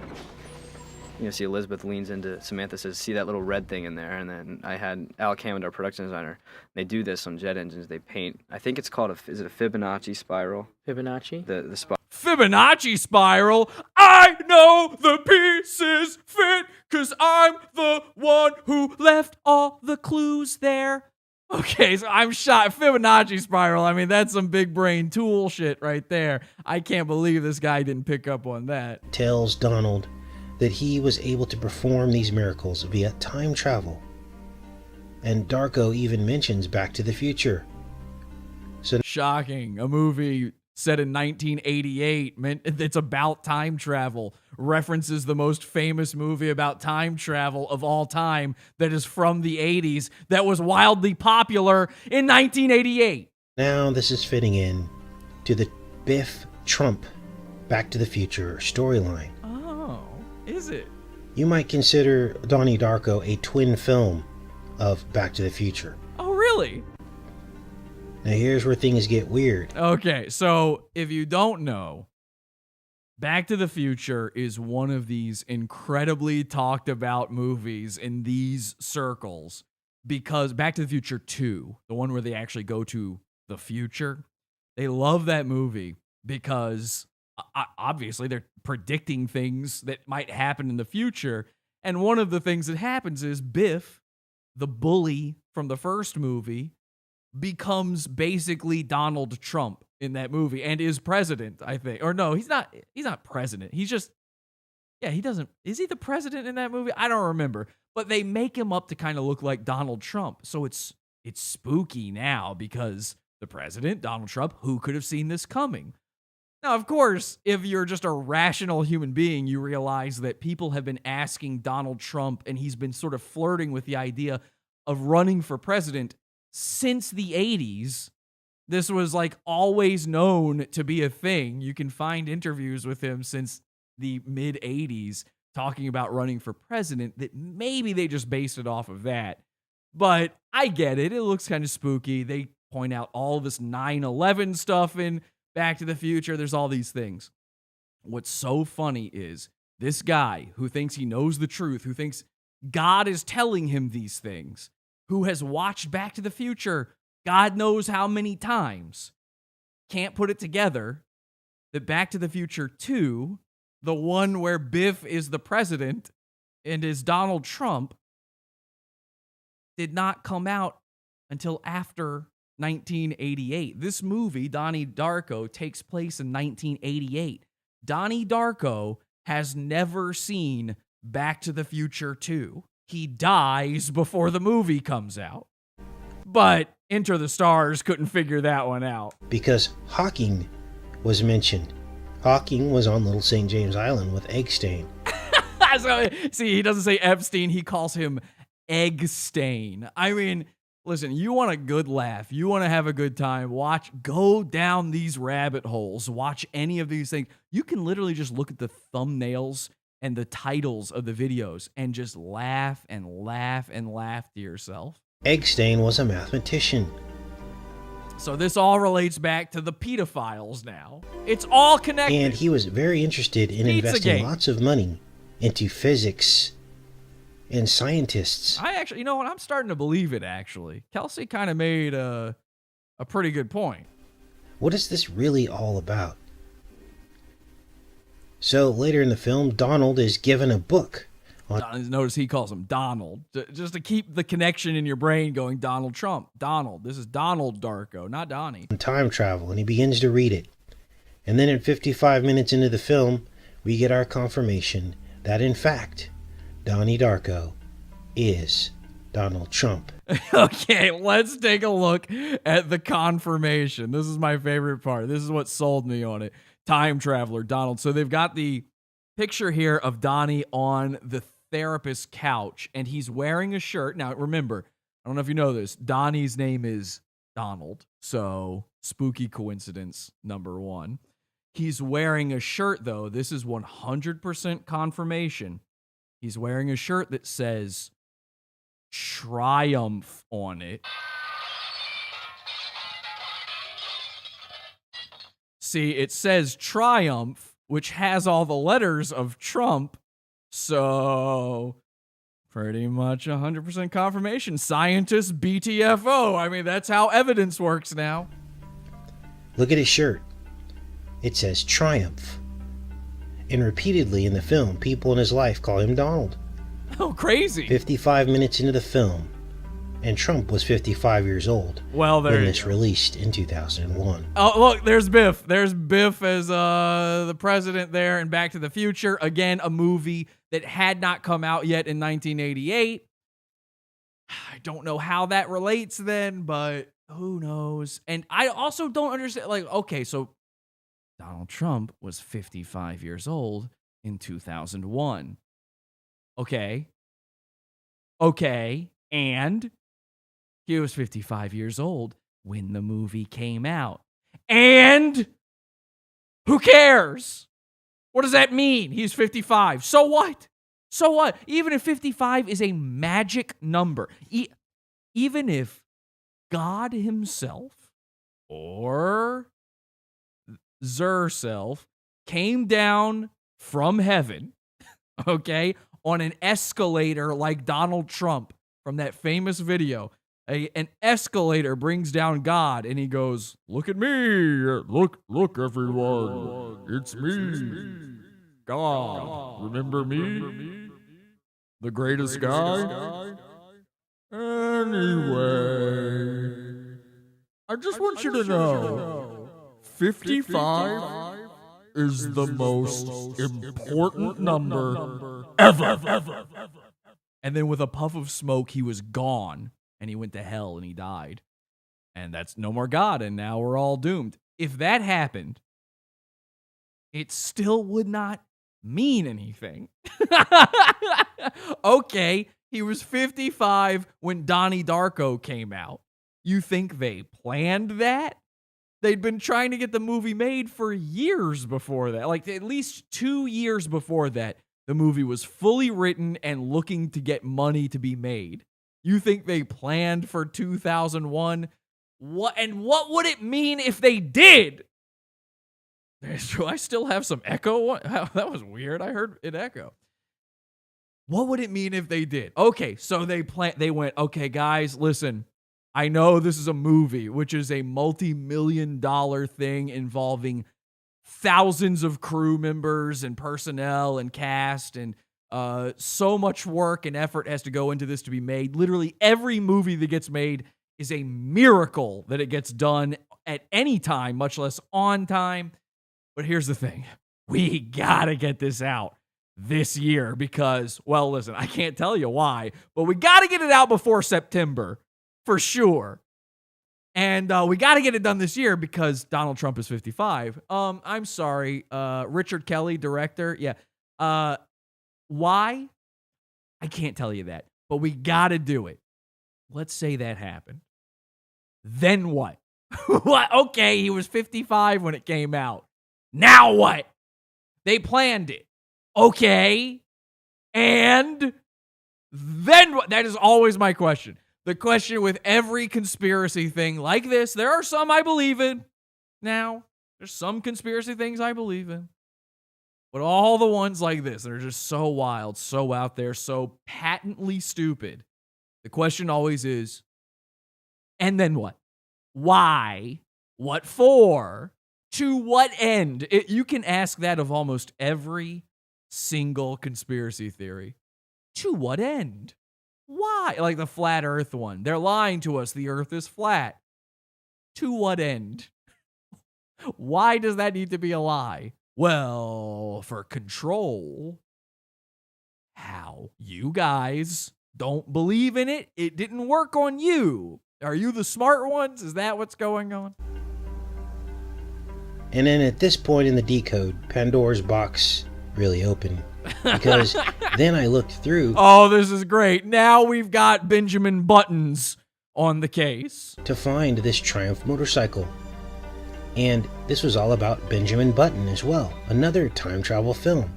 You know, see Elizabeth leans into Samantha, says, see that little red thing in there? And then I had Alec Hammond, our production designer. They do this on jet engines. They paint, I think it's called is it a Fibonacci spiral? Fibonacci? The spiral. Fibonacci spiral. I know the pieces fit because I'm the one who left all the clues there. Okay, so I'm shocked. Fibonacci spiral. I mean, that's some big brain tool shit right there. I can't believe this guy didn't pick up on that. Tells Donald that he was able to perform these miracles via time travel. And Darko even mentions Back to the Future. So shocking. A movie set in 1988 it's about time travel. References the most famous movie about time travel of all time that is from the 80s that was wildly popular in 1988. now this is fitting in to the Biff Trump Back to the Future storyline. Oh, is it? You might consider Donnie Darko a twin film of Back to the Future. Oh, really? Now here's where things get weird. Okay, so if you don't know, Back to the Future is one of these incredibly talked about movies in these circles because Back to the Future 2, the one where they actually go to the future, they love that movie because obviously they're predicting things that might happen in the future. And one of the things that happens is Biff, the bully from the first movie, becomes basically Donald Trump in that movie and is president, I think. Or no, he's not president. He's just, yeah, he doesn't, is he the president in that movie? I don't remember. But they make him up to kind of look like Donald Trump. So it's spooky now because the president, Donald Trump, who could have seen this coming? Now, of course, if you're just a rational human being, you realize that people have been asking Donald Trump, and he's been sort of flirting with the idea of running for president since the 80s. This was like always known to be a thing. You can find interviews with him since the mid 80s talking about running for president, that maybe they just based it off of that. But I get it. It looks kind of spooky. They point out all this 9/11 stuff in Back to the Future. There's all these things. What's so funny is this guy who thinks he knows the truth, who thinks God is telling him these things, who has watched Back to the Future God knows how many times, can't put it together that Back to the Future 2, the one where Biff is the president and is Donald Trump, did not come out until after 1988. This movie, Donnie Darko, takes place in 1988. Donnie Darko has never seen Back to the Future 2. He dies before the movie comes out. But EntertheStars couldn't figure that one out. Because Hawking was mentioned. Hawking was on Little St. James Island with Eggstein. So, see, he doesn't say Epstein, he calls him Eggstain. I mean, listen, you want a good laugh, you want to have a good time, go down these rabbit holes, watch any of these things. You can literally just look at the thumbnails and the titles of the videos and just laugh and laugh and laugh to yourself. Eggstein was a mathematician. So this all relates back to the pedophiles now. It's all connected. And he was very interested in investing lots of money into physics and scientists. I actually, you know what? I'm starting to believe it, actually. Kelsey kind of made a pretty good point. What is this really all about? So later in the film, Donald is given a book. Notice he calls him Donald, just to keep the connection in your brain going. Donald Trump, Donald. This is Donald Darko, not Donnie. Time travel, and he begins to read it. And then at 55 minutes into the film, we get our confirmation that, in fact, Donnie Darko is Donald Trump. Okay, let's take a look at the confirmation. This is my favorite part. This is what sold me on it. time traveler, Donald. So they've got the picture here of Donnie on the therapist's couch, and he's wearing a shirt. Now, remember, I don't know if you know this, Donnie's name is Donald. So, spooky coincidence number one. He's wearing a shirt, though. This is 100% confirmation. He's wearing a shirt that says Triumph on it. See, it says Triumph, which has all the letters of Trump. So, pretty much 100% confirmation. Scientist BTFO. I mean, that's how evidence works now. Look at his shirt. It says Triumph. And repeatedly in the film, people in his life call him Donald. Oh, crazy. 55 minutes into the film, and Trump was 55 years old when this released in 2001. Oh, look, there's Biff. There's Biff as the president there in Back to the Future. Again, a movie that had not come out yet in 1988. I don't know how that relates then, but who knows? And I also don't understand, like, okay, so Donald Trump was 55 years old in 2001. Okay, and he was 55 years old when the movie came out. And who cares? What does that mean? He's 55. So what? So what? Even if 55 is a magic number, even if God himself or Zerself came down from heaven, okay, on an escalator like Donald Trump from that famous video. An escalator brings down God, and he goes, "Look at me, look everyone, it's me, God, remember me, the greatest guy? Anyway, I just want you to know, 55 is the most important number ever." And then with a puff of smoke, he was gone. And he went to hell and he died. And that's no more God, and now we're all doomed. If that happened, it still would not mean anything. Okay, he was 55 when Donnie Darko came out. You think they planned that? They'd been trying to get the movie made for years before that. Like, at least 2 years before that, the movie was fully written and looking to get money to be made. You think they planned for 2001? What would it mean if they did? Do I still have some echo? That was weird. I heard it echo. What would it mean if they did? Okay, so they went, okay, guys, listen. I know this is a movie, which is a multi-million-dollar thing involving thousands of crew members and personnel and cast, and so much work and effort has to go into this to be made. Literally every movie that gets made is a miracle that it gets done at any time, much less on time. But here's the thing. We gotta get this out this year because, well, listen, I can't tell you why, but we gotta get it out before September for sure. And we gotta get it done this year because Donald Trump is 55. I'm sorry, Richard Kelly, director. Yeah. Why? I can't tell you that, but we gotta do it. Let's say that happened. Then what? What? Okay, he was 55 when it came out. Now what? They planned it. Okay. And then what? That is always my question. The question with every conspiracy thing like this, there are some I believe in. Now, there's some conspiracy things I believe in. But all the ones like this, they're just so wild, so out there, so patently stupid. The question always is, and then what? Why? What for? To what end? You can ask that of almost every single conspiracy theory. To what end? Why? Like the flat earth one. They're lying to us. The earth is flat. To what end? Why does that need to be a lie? Well, for control. How? You guys don't believe in it. It didn't work on you. Are you the smart ones? Is that what's going on? And then at this point in the decode, Pandora's box really opened. Because then I looked through. Oh, this is great. Now we've got Benjamin Buttons on the case. To find this Triumph motorcycle. And this was all about Benjamin Button as well. Another time travel film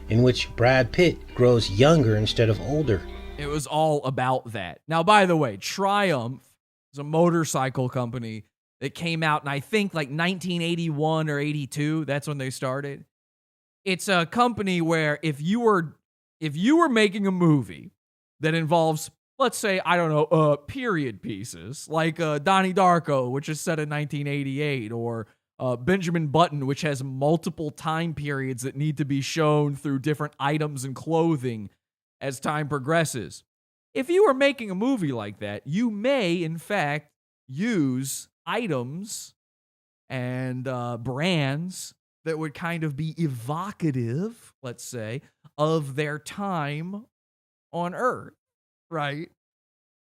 in which Brad Pitt grows younger instead of older. It was all about that. Now, by the way, Triumph is a motorcycle company that came out in, I think, like 1981 or 82. That's when they started. It's a company where if you were making a movie that involves, let's say, I don't know, period pieces, like Donnie Darko, which is set in 1988, or Benjamin Button, which has multiple time periods that need to be shown through different items and clothing as time progresses. If you were making a movie like that, you may, in fact, use items and brands that would kind of be evocative, let's say, of their time on Earth, right?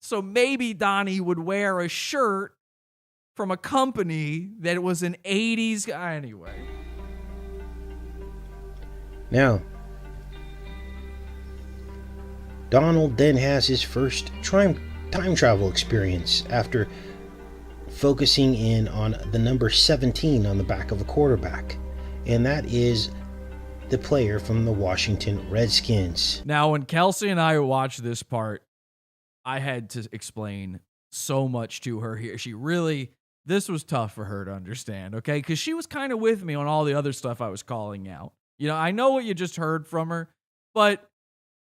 So maybe Donnie would wear a shirt from a company that was an 80s guy anyway. Now, Donald then has his first time travel experience after focusing in on the number 17 on the back of a quarterback. And that is the player from the Washington Redskins. Now, when Kelsey and I watched this part, I had to explain so much to her here. This was tough for her to understand, okay? Because she was kind of with me on all the other stuff I was calling out. You know, I know what you just heard from her, but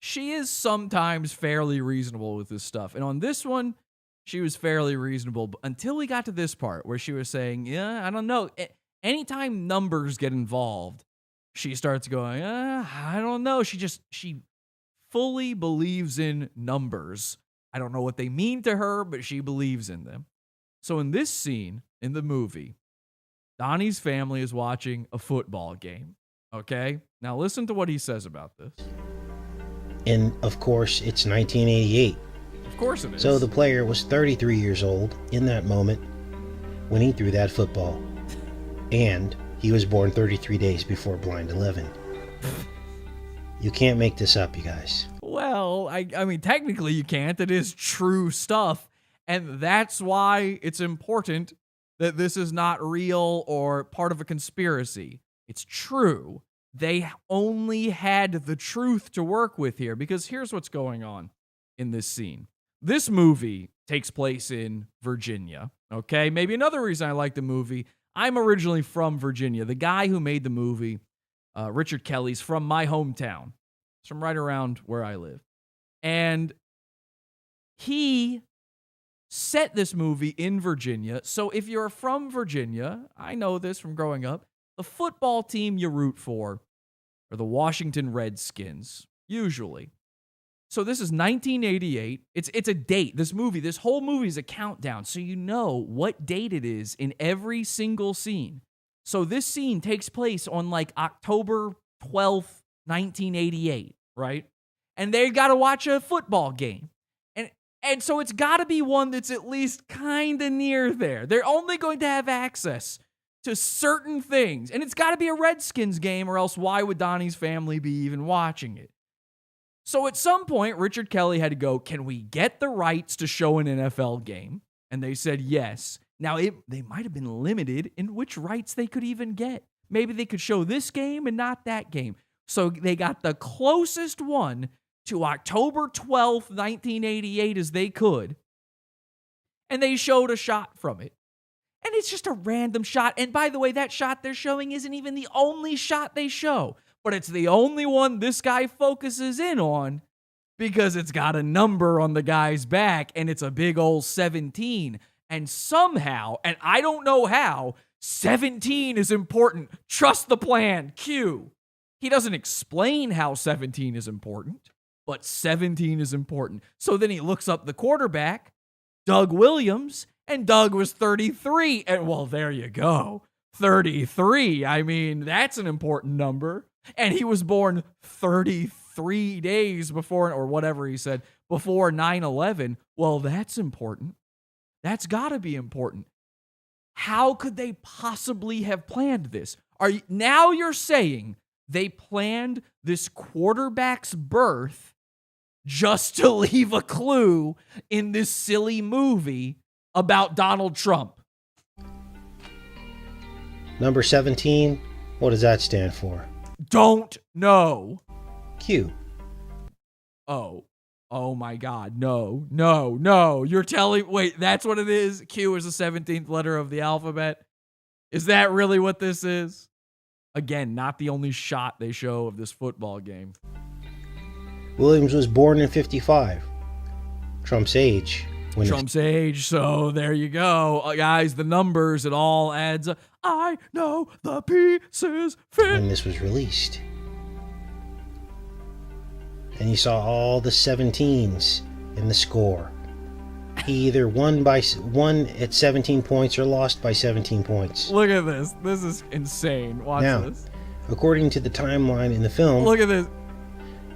she is sometimes fairly reasonable with this stuff. And on this one, she was fairly reasonable until we got to this part where she was saying, yeah, I don't know. Anytime numbers get involved, she starts going, I don't know. She fully believes in numbers. I don't know what they mean to her, but she believes in them. So in this scene in the movie, Donnie's family is watching a football game. Okay? Now listen to what he says about this. And of course, it's 1988. Of course it is. So the player was 33 years old in that moment when he threw that football. And he was born 33 days before Blind 11. You can't make this up, you guys. Well, I mean, technically you can't. It is true stuff. And that's why it's important that this is not real or part of a conspiracy. It's true. They only had the truth to work with here, because here's what's going on in this scene. This movie takes place in Virginia, okay? Maybe another reason I like the movie, I'm originally from Virginia. The guy who made the movie, Richard Kelly's from my hometown. It's from right around where I live. And he set this movie in Virginia. So if you're from Virginia, I know this from growing up, the football team you root for are the Washington Redskins, usually. So this is 1988. It's a date. This whole movie is a countdown, so you know what date it is in every single scene. So this scene takes place on like October 12th, 1988, right? And they got to watch a football game. And so it's got to be one that's at least kind of near there. They're only going to have access to certain things. And it's got to be a Redskins game, or else why would Donnie's family be even watching it? So at some point, Richard Kelly had to go, can we get the rights to show an NFL game? And they said yes. Now, they might have been limited in which rights they could even get. Maybe they could show this game and not that game. So they got the closest one to October 12th, 1988 as they could. And they showed a shot from it. And it's just a random shot. And by the way, that shot they're showing isn't even the only shot they show. But it's the only one this guy focuses in on because it's got a number on the guy's back and it's a big old 17. And somehow, and I don't know how, 17 is important. Trust the plan. Q. He doesn't explain how 17 is important, but 17 is important. So then he looks up the quarterback, Doug Williams, and Doug was 33. And well, there you go. 33. I mean, that's an important number. And he was born 33 days before, or whatever he said, before 9/11. Well, that's important. That's got to be important. How could they possibly have planned this? Now you're saying they planned this quarterback's birth just to leave a clue in this silly movie about Donald Trump? Number 17, what does that stand for? Don't know. Q. Oh my God. No. You're telling, wait, that's what it is? Q is the 17th letter of the alphabet? Is that really what this is? Again, not the only shot they show of this football game. Williams was born in 55. Trump's age. Trump's age, so there you go. Guys, the numbers, it all adds up. I know the pieces fit. When this was released. And you saw all the 17s in the score. He either won at 17 points or lost by 17 points. Look at this. This is insane. Watch this. According to the timeline in the film, look at this.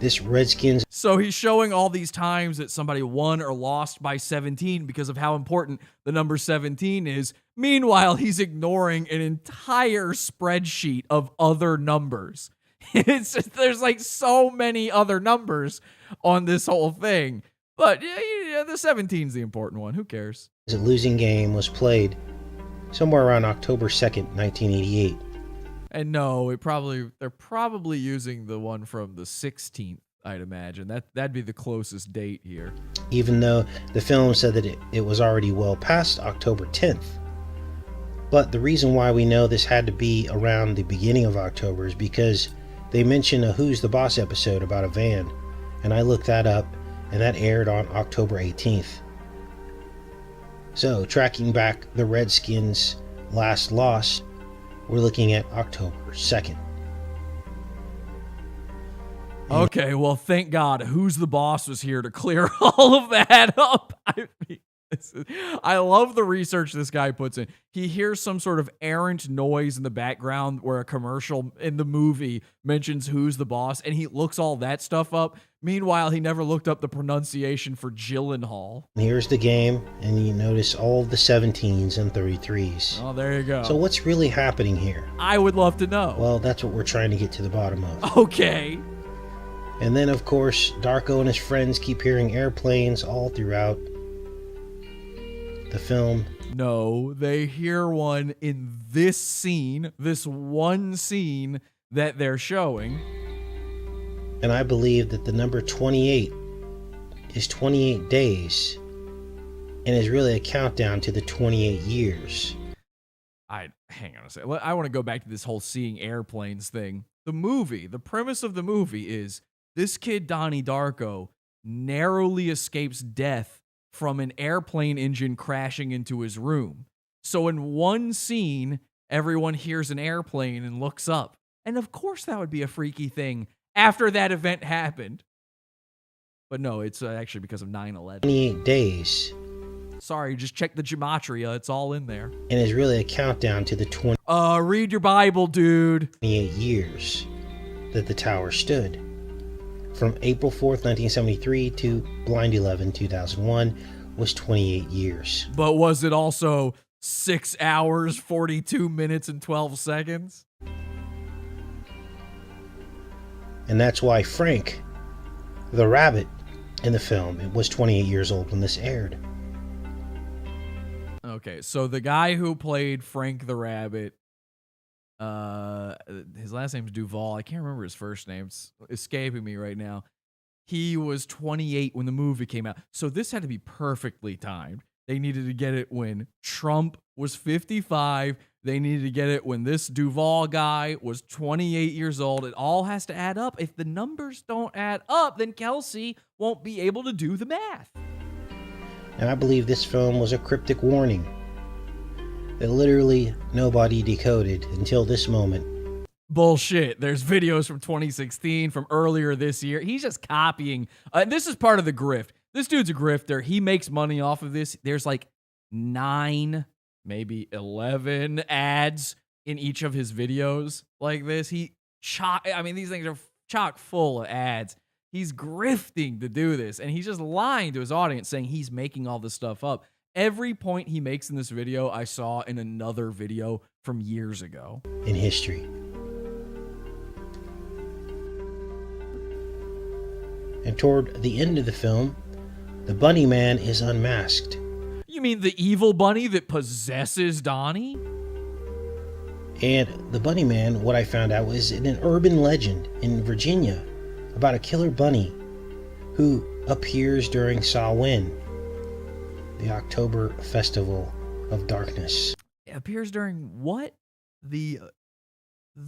This Redskins. So he's showing all these times that somebody won or lost by 17 because of how important the number 17 is. Meanwhile, he's ignoring an entire spreadsheet of other numbers. It's just, there's like so many other numbers on this whole thing. But yeah, the 17 is the important one. Who cares? The losing game was played somewhere around October 2nd, 1988. And no, they're probably using the one from the 16th, I'd imagine. That'd be the closest date here. Even though the film said that it was already well past October 10th. But the reason why we know this had to be around the beginning of October is because they mentioned a Who's the Boss episode about a van. And I looked that up, and that aired on October 18th. So, tracking back the Redskins' last loss, we're looking at October 2nd. Okay, well, thank God Who's the Boss was here to clear all of that up. I love the research this guy puts in. He hears some sort of errant noise in the background where a commercial in the movie mentions Who's the Boss, and he looks all that stuff up. Meanwhile, he never looked up the pronunciation for Gyllenhaal. Here's the game, and you notice all the 17s and 33s. Oh, there you go. So what's really happening here? I would love to know. Well, that's what we're trying to get to the bottom of. Okay. And then, of course, Darko and his friends keep hearing airplanes all throughout the film. No, they hear one in this scene, this one scene that they're showing. And I believe that the number 28 is 28 days and is really a countdown to the 28 years. Hang on a second. I want to go back to this whole seeing airplanes thing. The premise of the movie is this kid, Donnie Darko, narrowly escapes death from an airplane engine crashing into his room. So in one scene, everyone hears an airplane and looks up. And of course that would be a freaky thing after that event happened. But no, it's actually because of 9/11. 28 days. Sorry, just check the Gematria. It's all in there. And is really a countdown to the read your Bible, dude. 28 years that the tower stood. From April 4th, 1973 to Blind 11, 2001 was 28 years. But was it also 6 hours, 42 minutes, and 12 seconds? And that's why Frank, the rabbit in the film, was 28 years old when this aired. Okay, so the guy who played Frank the Rabbit, his last name's Duvall. I can't remember his first name. It's escaping me right now. He was 28 when the movie came out. So this had to be perfectly timed. They needed to get it when Trump was 55. They needed to get it when this Duvall guy was 28 years old. It all has to add up. If the numbers don't add up, then Kelsey won't be able to do the math. And I believe this film was a cryptic warning that literally nobody decoded until this moment. Bullshit. There's videos from 2016, from earlier this year. He's just copying. This is part of the grift. This dude's a grifter. He makes money off of this. There's like 9, maybe 11 ads in each of his videos like this. These things are chock full of ads. He's grifting to do this, and he's just lying to his audience saying he's making all this stuff up. Every point he makes in this video, I saw in another video from years ago. In history. And toward the end of the film, the Bunny Man is unmasked. You mean the evil bunny that possesses Donnie? And the Bunny Man, what I found out, was an urban legend in Virginia about a killer bunny who appears during Samhain, the October Festival of Darkness. It appears during what? The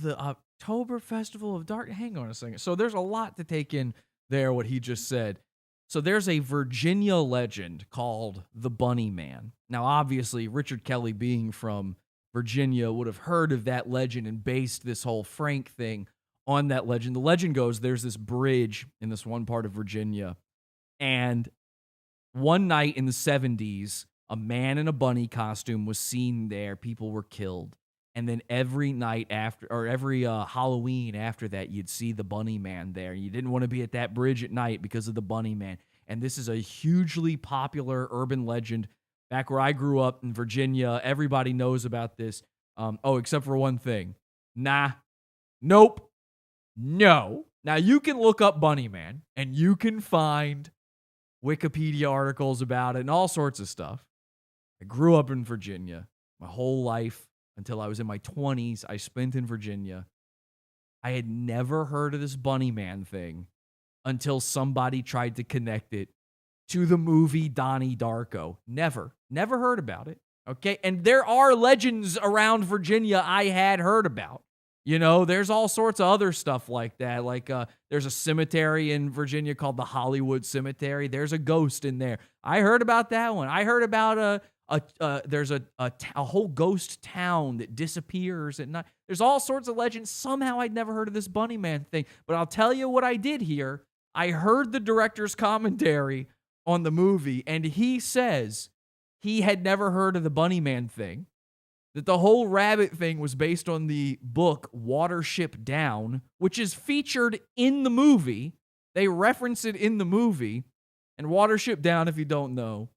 October Festival of Dark. Hang on a second. So there's a lot to take in there, what he just said. So there's a Virginia legend called the Bunny Man. Now, obviously, Richard Kelly, being from Virginia, would have heard of that legend and based this whole Frank thing on that legend. The legend goes, there's this bridge in this one part of Virginia, and one night in the 70s, a man in a bunny costume was seen there. People were killed. And then every night after, or every Halloween after that, you'd see the Bunny Man there. You didn't want to be at that bridge at night because of the Bunny Man. And this is a hugely popular urban legend. Back where I grew up in Virginia, everybody knows about this. Except for one thing. Nope. No. Now, you can look up Bunny Man, and you can find Wikipedia articles about it and all sorts of stuff. I grew up in Virginia my whole life. Until I was in my 20s, I spent in Virginia. I had never heard of this Bunny Man thing until somebody tried to connect it to the movie Donnie Darko. Never heard about it, okay? And there are legends around Virginia I had heard about. You know, there's all sorts of other stuff like that. Like there's a cemetery in Virginia called the Hollywood Cemetery. There's a ghost in there. I heard about that one. I heard about there's a whole ghost town that disappears at night. There's all sorts of legends. Somehow I'd never heard of this Bunny Man thing. But I'll tell you what I did hear. I heard the director's commentary on the movie, and he says he had never heard of the Bunny Man thing, that the whole rabbit thing was based on the book Watership Down, which is featured in the movie. They reference it in the movie. And Watership Down, if you don't know,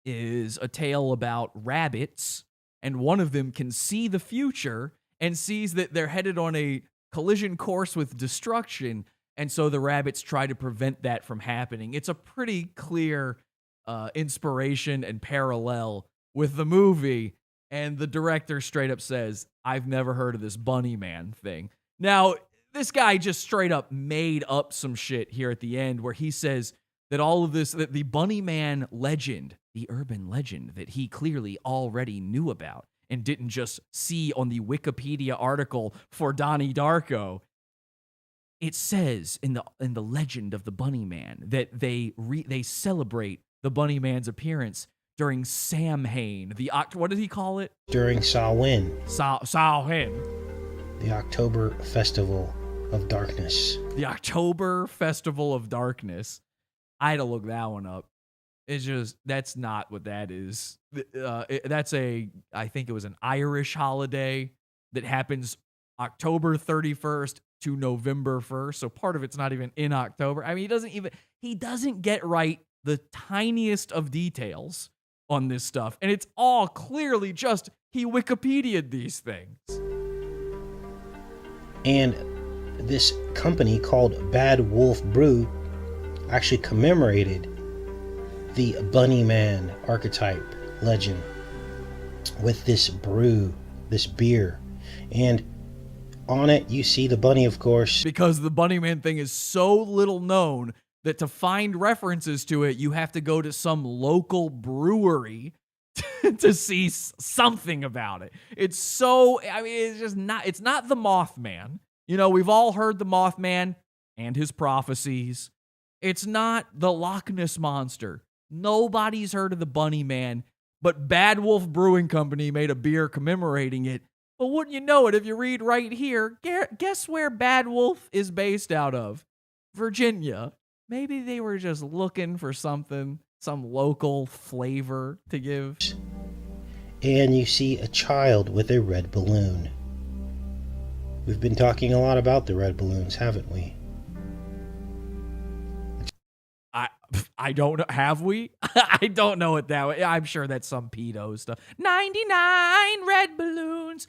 is a tale about rabbits, and one of them can see the future and sees that they're headed on a collision course with destruction, and so the rabbits try to prevent that from happening. It's a pretty clear inspiration and parallel with the movie, and the director straight up says, I've never heard of this Bunny Man thing. Now, this guy just straight up made up some shit here at the end where he says that all of this, that the Bunny Man legend, the urban legend that he clearly already knew about and didn't just see on the Wikipedia article for Donnie Darko. It says in the legend of the Bunny Man that they celebrate the Bunny Man's appearance during Samhain. What did he call it? During Samhain. Samhain. The October Festival of Darkness. The October Festival of Darkness. I had to look that one up. It's just, that's not what that is. I think it was an Irish holiday that happens October 31st to November 1st. So part of it's not even in October. I mean, he doesn't get right the tiniest of details on this stuff. And it's all clearly just, he Wikipedia'd these things. And this company called Bad Wolf Brew actually commemorated the Bunny Man archetype legend with this brew, this beer. And on it, you see the bunny, of course. Because the Bunny Man thing is so little known that to find references to it, you have to go to some local brewery to see something about it. It's not the Mothman. You know, we've all heard the Mothman and his prophecies. It's not the Loch Ness Monster. Nobody's heard of the Bunny Man, but Bad Wolf Brewing Company made a beer commemorating it. But wouldn't you know it, if you read right here, guess where Bad Wolf is based out of? Virginia. Maybe they were just looking for something, some local flavor to give. And you see a child with a red balloon. We've been talking a lot about the red balloons, haven't we? I don't know. Have we? I don't know it that way. I'm sure that's some pedo stuff. 99 red balloons.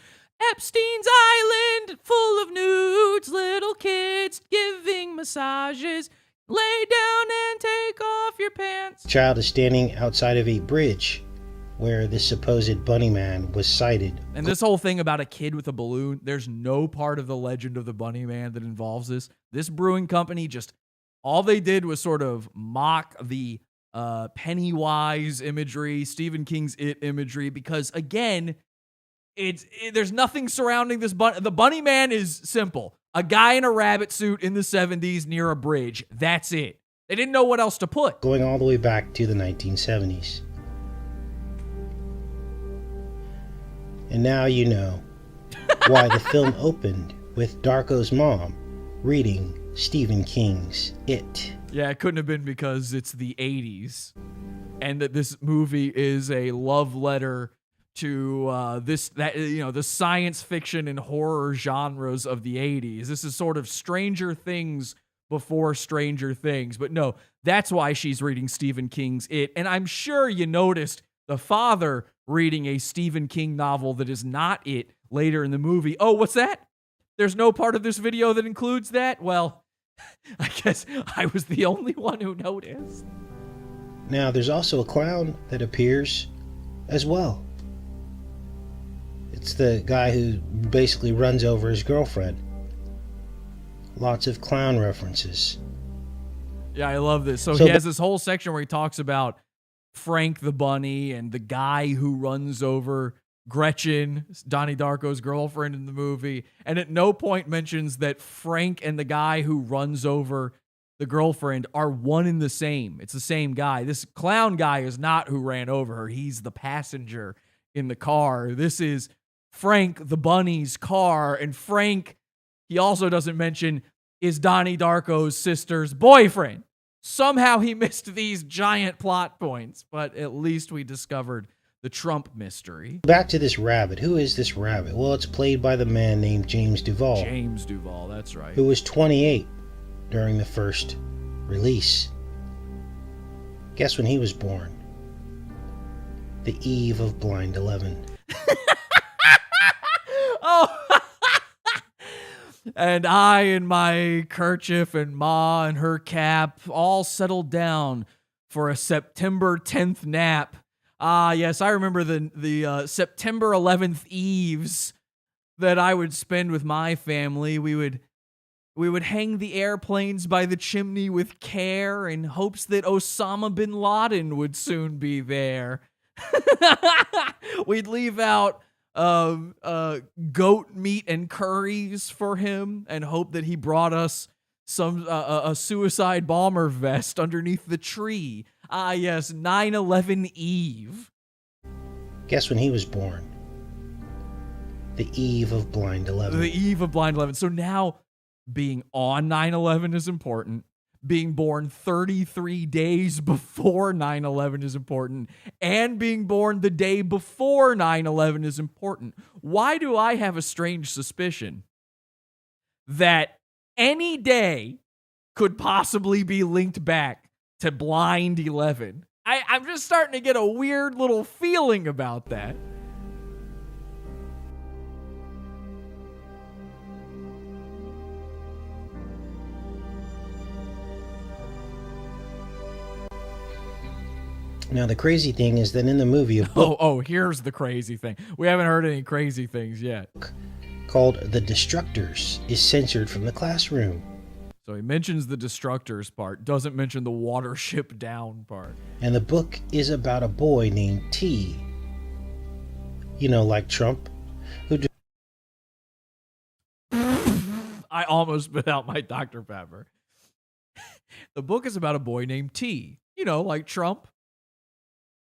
Epstein's Island, full of nudes. Little kids giving massages. Lay down and take off your pants. Child is standing outside of a bridge where the supposed bunny man was sighted. And this whole thing about a kid with a balloon, there's no part of the legend of the bunny man that involves this. This brewing company just, all they did was sort of mock the Pennywise imagery, Stephen King's It imagery, because again, there's nothing surrounding this the bunny man is simple. A guy in a rabbit suit in the 70s near a bridge. That's it. They didn't know what else to put. Going all the way back to the 1970s. And now you know why the film opened with Darko's mom reading Stephen King's It. Yeah, it couldn't have been because it's the 80s. And that this movie is a love letter to the science fiction and horror genres of the 80s. This is sort of Stranger Things before Stranger Things. But no, that's why she's reading Stephen King's It. And I'm sure you noticed the father reading a Stephen King novel that is not It later in the movie. Oh, what's that? There's no part of this video that includes that? Well, I guess I was the only one who noticed. Now, there's also a clown that appears as well. It's the guy who basically runs over his girlfriend. Lots of clown references. Yeah, I love this. So he has this whole section where he talks about Frank the bunny and the guy who runs over Gretchen, Donnie Darko's girlfriend in the movie, and at no point mentions that Frank and the guy who runs over the girlfriend are one and the same. It's the same guy. This clown guy is not who ran over her. He's the passenger in the car. This is Frank the bunny's car, and Frank, he also doesn't mention, is Donnie Darko's sister's boyfriend. Somehow he missed these giant plot points, but at least we discovered the Trump mystery. Back to this rabbit. Who is this rabbit? Well, it's played by the man named James Duvall. James Duvall, that's right. Who was 28 during the first release. Guess when he was born? The eve of Blind 11. Oh! And I in my kerchief and Ma in her cap all settled down for a September 10th nap. Ah, yes, I remember the September 11th eves that I would spend with my family. We would hang the airplanes by the chimney with care in hopes that Osama bin Laden would soon be there. We'd leave out goat meat and curries for him and hope that he brought us some a suicide bomber vest underneath the tree. Ah, yes, 9/11 Eve. Guess when he was born? The eve of Blind 11. The eve of Blind 11. So now being on 9/11 is important. Being born 33 days before 9/11 is important. And being born the day before 9/11 is important. Why do I have a strange suspicion that any day could possibly be linked back to Blind 11? I'm just starting to get a weird little feeling about that. Now, the crazy thing is that in the movie, a book Here's the crazy thing. We haven't heard any crazy things yet. Called The Destructors is censored from the classroom. So he mentions the Destructors part, doesn't mention the Watership Down part. And the book is about a boy named T. You know, like Trump, who... I almost spit out my Dr. Pepper. The book is about a boy named T. You know, like Trump.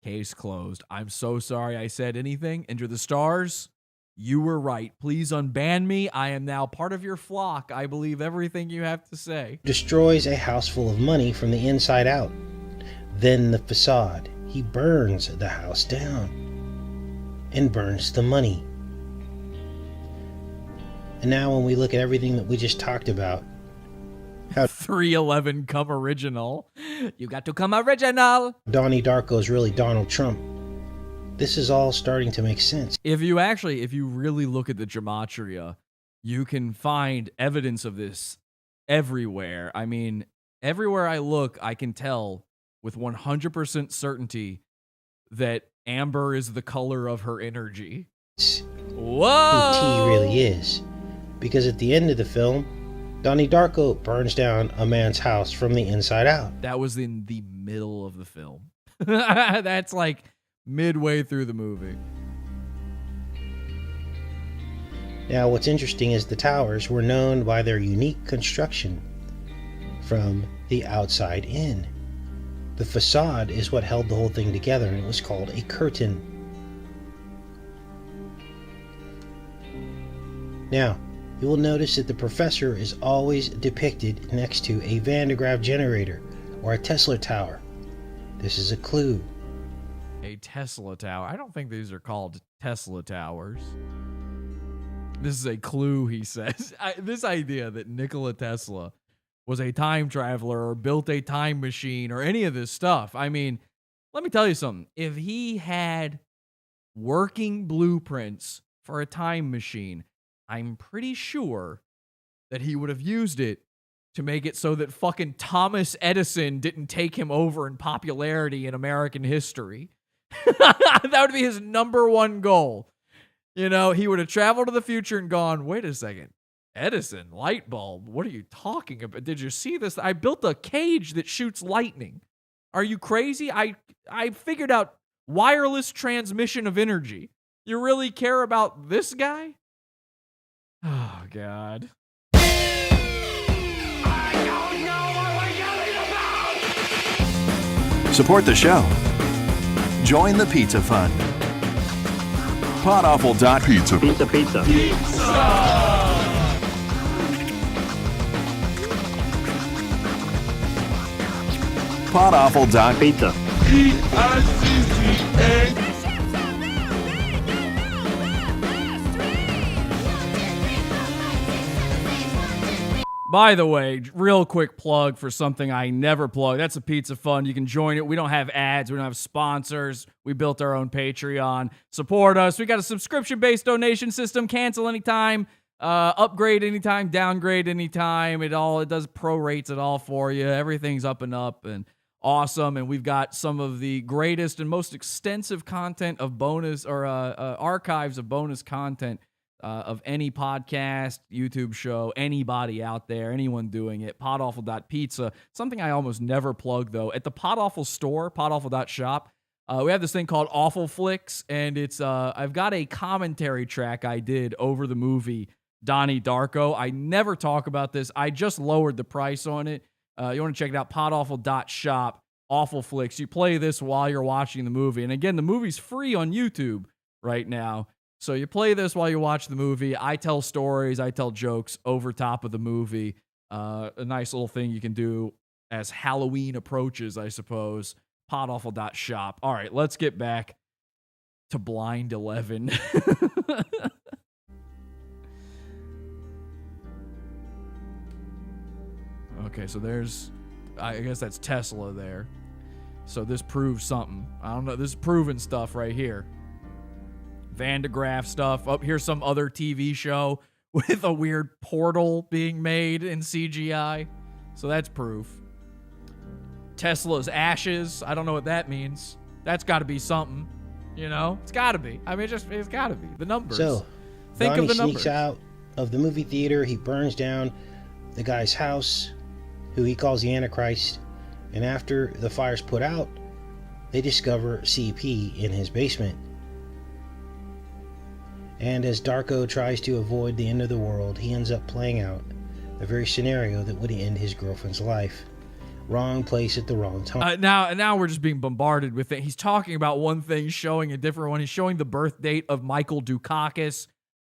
Case closed. I'm so sorry I said anything. Enter the stars. You were right. Please unban me. I am now part of your flock. I believe everything you have to say. Destroys a house full of money from the inside out. Then the facade. He burns the house down and burns the money. And now when we look at everything that we just talked about, how 311 come original. You got to come original. Donnie Darko is really Donald Trump. This is all starting to make sense. If you really look at the Gematria, you can find evidence of this everywhere. I mean, everywhere I look, I can tell with 100% certainty that amber is the color of her energy. Whoa! Who T really is. Because at the end of the film, Donnie Darko burns down a man's house from the inside out. That was in the middle of the film. That's like midway through the movie. Now, what's interesting is the towers were known by their unique construction from the outside in. The facade is what held the whole thing together, and it was called a curtain. Now, you will notice that the professor is always depicted next to a Van de Graaff generator or a Tesla tower. This is a clue. A Tesla tower. I don't think these are called Tesla towers. This is a clue, he says. This idea that Nikola Tesla was a time traveler or built a time machine or any of this stuff. I mean, let me tell you something. If he had working blueprints for a time machine, I'm pretty sure that he would have used it to make it so that fucking Thomas Edison didn't take him over in popularity in American history. That would be his number one goal. You know, he would have traveled to the future and gone, wait a second, Edison, light bulb, what are you talking about? Did you see this? I built a cage that shoots lightning. Are you crazy? I figured out wireless transmission of energy. You really care about this guy? Oh, God. Support the show. Join the Pizza Fund. Podawful.pizza. Pizza. Podawful.pizza. Pizza. By the way, real quick plug for something I never plug. That's a Pizza Fund. You can join it. We don't have ads. We don't have sponsors. We built our own Patreon. Support us. We got a subscription-based donation system. Cancel anytime. Upgrade anytime. Downgrade anytime. It does prorates it all for you. Everything's up and awesome. And we've got some of the greatest and most extensive content of bonus or archives of bonus content of any podcast, YouTube show, anybody out there, anyone doing it. Podawful.pizza. Something I almost never plug, though. At the Podawful store, podawful.shop, we have this thing called Awful Flicks, and it's I've got a commentary track I did over the movie Donnie Darko. I never talk about this. I just lowered the price on it. You want to check it out, podawful.shop, Awful Flicks. You play this while you're watching the movie. And again, the movie's free on YouTube right now. So you play this while you watch the movie. I tell stories, I tell jokes over top of the movie. A nice little thing you can do as Halloween approaches, I suppose. Podawful.shop. All right, let's get back to Blind 11. Okay, so there's, I guess that's Tesla there. So this proves something. I don't know. This is proving stuff right here. Van de Graaff stuff. Oh, here's some other TV show with a weird portal being made in CGI. So that's proof. Tesla's ashes. I don't know what that means. That's got to be something. You know? It's got to be. I mean, it's got to be. The numbers. So, think Donnie of the numbers. sneaks out of the movie theater. He burns down the guy's house, who he calls the Antichrist. And after the fire's put out, they discover CP in his basement. And as Darko tries to avoid the end of the world, he ends up playing out the very scenario that would end his girlfriend's life. Wrong place at the wrong time. Now we're just being bombarded with it. He's talking about one thing, showing a different one. He's showing the birth date of Michael Dukakis.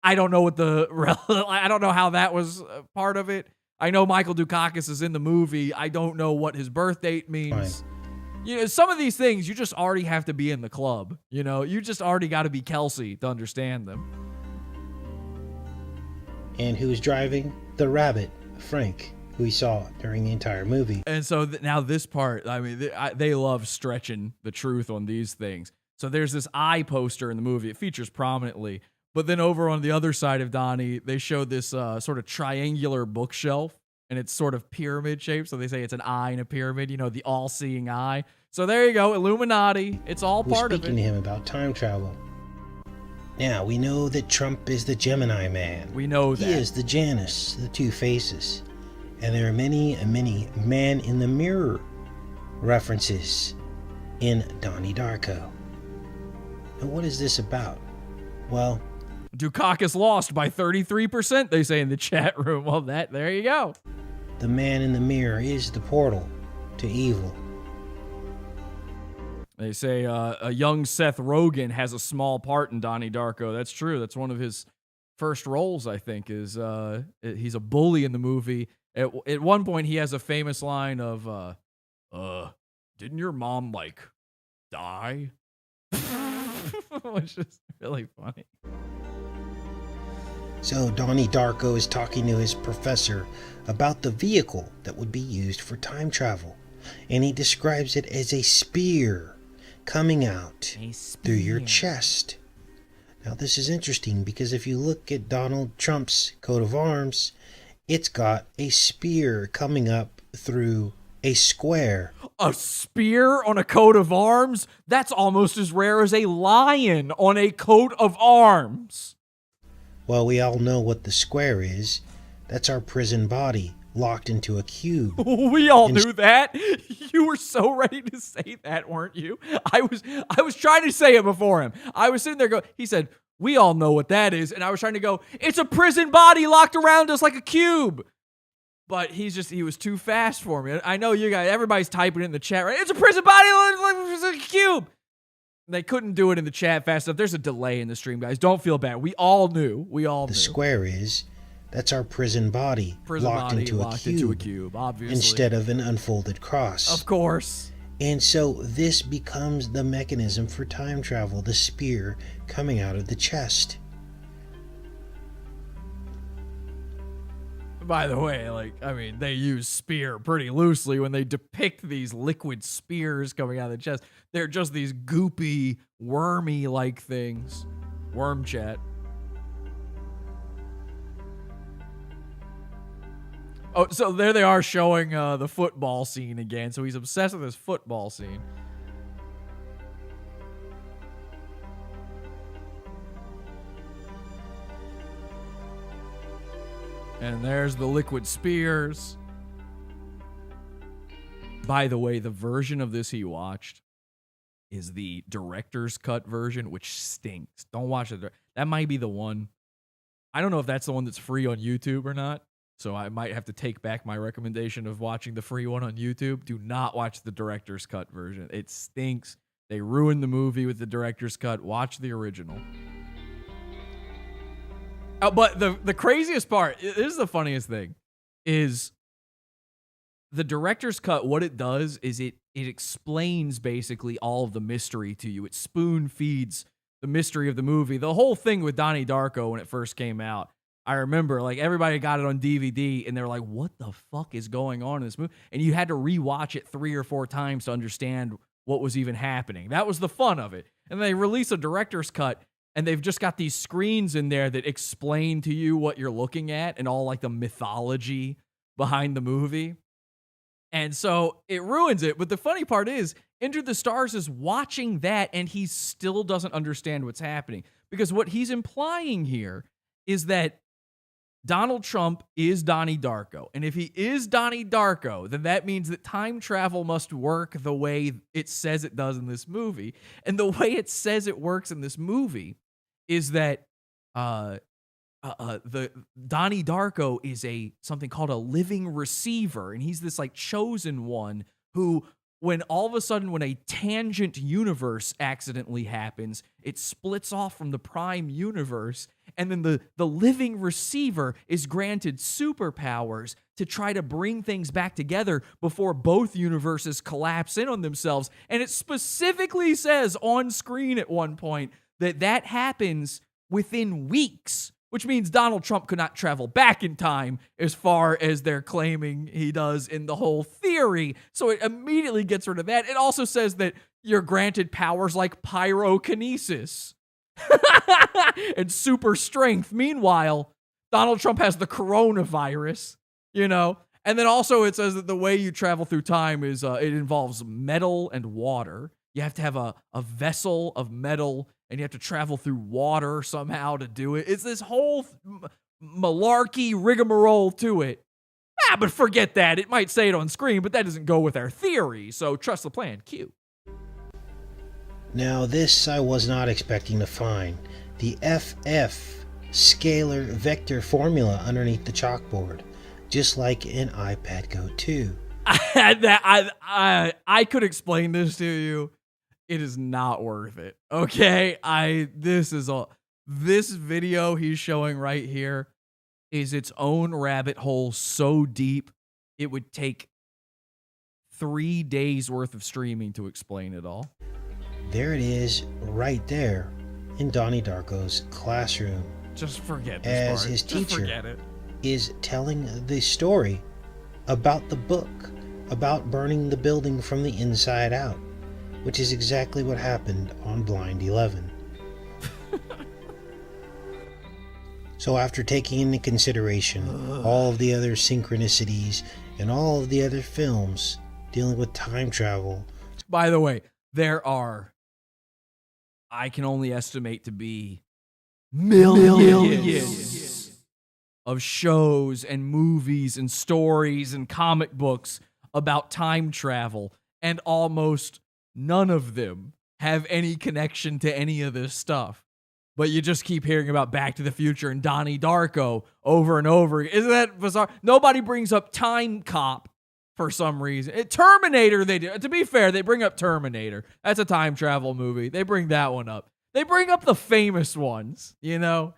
I don't know I don't know how that was part of it. I know Michael Dukakis is in the movie. I don't know what his birth date means. Fine. You know, some of these things you just already have to be in the club. You know, you just already got to be Kelsey to understand them. And who's driving? The rabbit, Frank, who we saw during the entire movie. And so now this part, I mean, they love stretching the truth on these things. So there's this eye poster in the movie. It features prominently. But then over on the other side of Donnie, they showed this sort of triangular bookshelf, and it's sort of pyramid shaped. So they say it's an eye in a pyramid, you know, the all-seeing eye. So there you go, Illuminati. It's all part of it. We're speaking to him about time travel. Now, we know that Trump is the Gemini man. We know that. He is the Janus, the two faces. And there are many man in the mirror references in Donnie Darko. Now, what is this about? Well, Dukakis lost by 33%, they say in the chat room. Well, there you go. The man in the mirror is the portal to evil. They say a young Seth Rogen has a small part in Donnie Darko. That's true. That's one of his first roles, I think, is he's a bully in the movie. At one point, he has a famous line of, didn't your mom, like, die? Which is really funny. So Donnie Darko is talking to his professor about the vehicle that would be used for time travel. And he describes it as a spear coming out through your chest. Now this is interesting because if you look at Donald Trump's coat of arms, it's got a spear coming up through a square. A spear on a coat of arms? That's almost as rare as a lion on a coat of arms. Well, we all know what the square is. That's our prison body locked into a cube. We all knew that. You were so ready to say that, weren't you? I was trying to say it before him. I was sitting there going, he said, we all know what that is. And I was trying to go, it's a prison body locked around us like a cube. But he was too fast for me. I know you guys, everybody's typing it in the chat, right? It's a prison body like a cube. They couldn't do it in the chat fast enough. There's a delay in the stream, guys. Don't feel bad. We all knew. The square that's our prison body locked into a cube, obviously. Instead of an unfolded cross. Of course. And so this becomes the mechanism for time travel, the spear coming out of the chest. By the way, they use spear pretty loosely when they depict these liquid spears coming out of the chest. They're just these goopy, wormy-like things. Worm chat. Oh, so there they are showing the football scene again. So he's obsessed with this football scene. And there's the liquid spears. By the way, the version of this he watched is the director's cut version, which stinks. Don't watch it. That might be the one. I don't know if that's the one that's free on YouTube or not. So I might have to take back my recommendation of watching the free one on YouTube. Do not watch the director's cut version. It stinks. They ruined the movie with the director's cut. Watch the original. But the craziest part, this is the funniest thing, is the director's cut, what it does is it explains basically all of the mystery to you. It spoon feeds the mystery of the movie. The whole thing with Donnie Darko when it first came out, I remember everybody got it on DVD and they were like, what the fuck is going on in this movie? And you had to rewatch it 3 or 4 times to understand what was even happening. That was the fun of it. And they release a director's cut and they've just got these screens in there that explain to you what you're looking at and all the mythology behind the movie. And so it ruins it. But the funny part is, EntertheStars is watching that and he still doesn't understand what's happening. Because what he's implying here is that Donald Trump is Donnie Darko. And if he is Donnie Darko, then that means that time travel must work the way it says it does in this movie. And the way it says it works in this movie is that the Donnie Darko is something called a living receiver. And he's this chosen one who, when all of a sudden, when a tangent universe accidentally happens, it splits off from the prime universe. And then the living receiver is granted superpowers to try to bring things back together before both universes collapse in on themselves. And it specifically says on screen at one point that happens within weeks which means Donald Trump could not travel back in time as far as they're claiming he does in the whole theory. So it immediately gets rid of that. It also says that you're granted powers like pyrokinesis and super strength. Meanwhile, Donald Trump has the coronavirus, you know? And then also it says that the way you travel through time is it involves metal and water. You have to have a vessel of metal, and you have to travel through water somehow to do it. It's this whole malarkey rigmarole to it. But forget that. It might say it on screen, but that doesn't go with our theory. So trust the plan. Q. Now this I was not expecting to find. The FF scalar vector formula underneath the chalkboard. Just like in iPad Go 2. I could explain this to you. It is not worth it. Okay? This video he's showing right here is its own rabbit hole so deep it would take 3 days worth of streaming to explain it all. There it is, right there in Donnie Darko's classroom. Just forget this as part. His Just teacher forget it. is telling the story about the book, about burning the building from the inside out, which is exactly what happened on Blind 11. So after taking into consideration all of the other synchronicities and all of the other films dealing with time travel. By the way, there are, I can only estimate to be millions of shows and movies and stories and comic books about time travel, and almost none of them have any connection to any of this stuff. But you just keep hearing about Back to the Future and Donnie Darko over and over. Isn't that bizarre? Nobody brings up Time Cop for some reason. Terminator, they do. To be fair, they bring up Terminator. That's a time travel movie. They bring that one up. They bring up the famous ones, you know?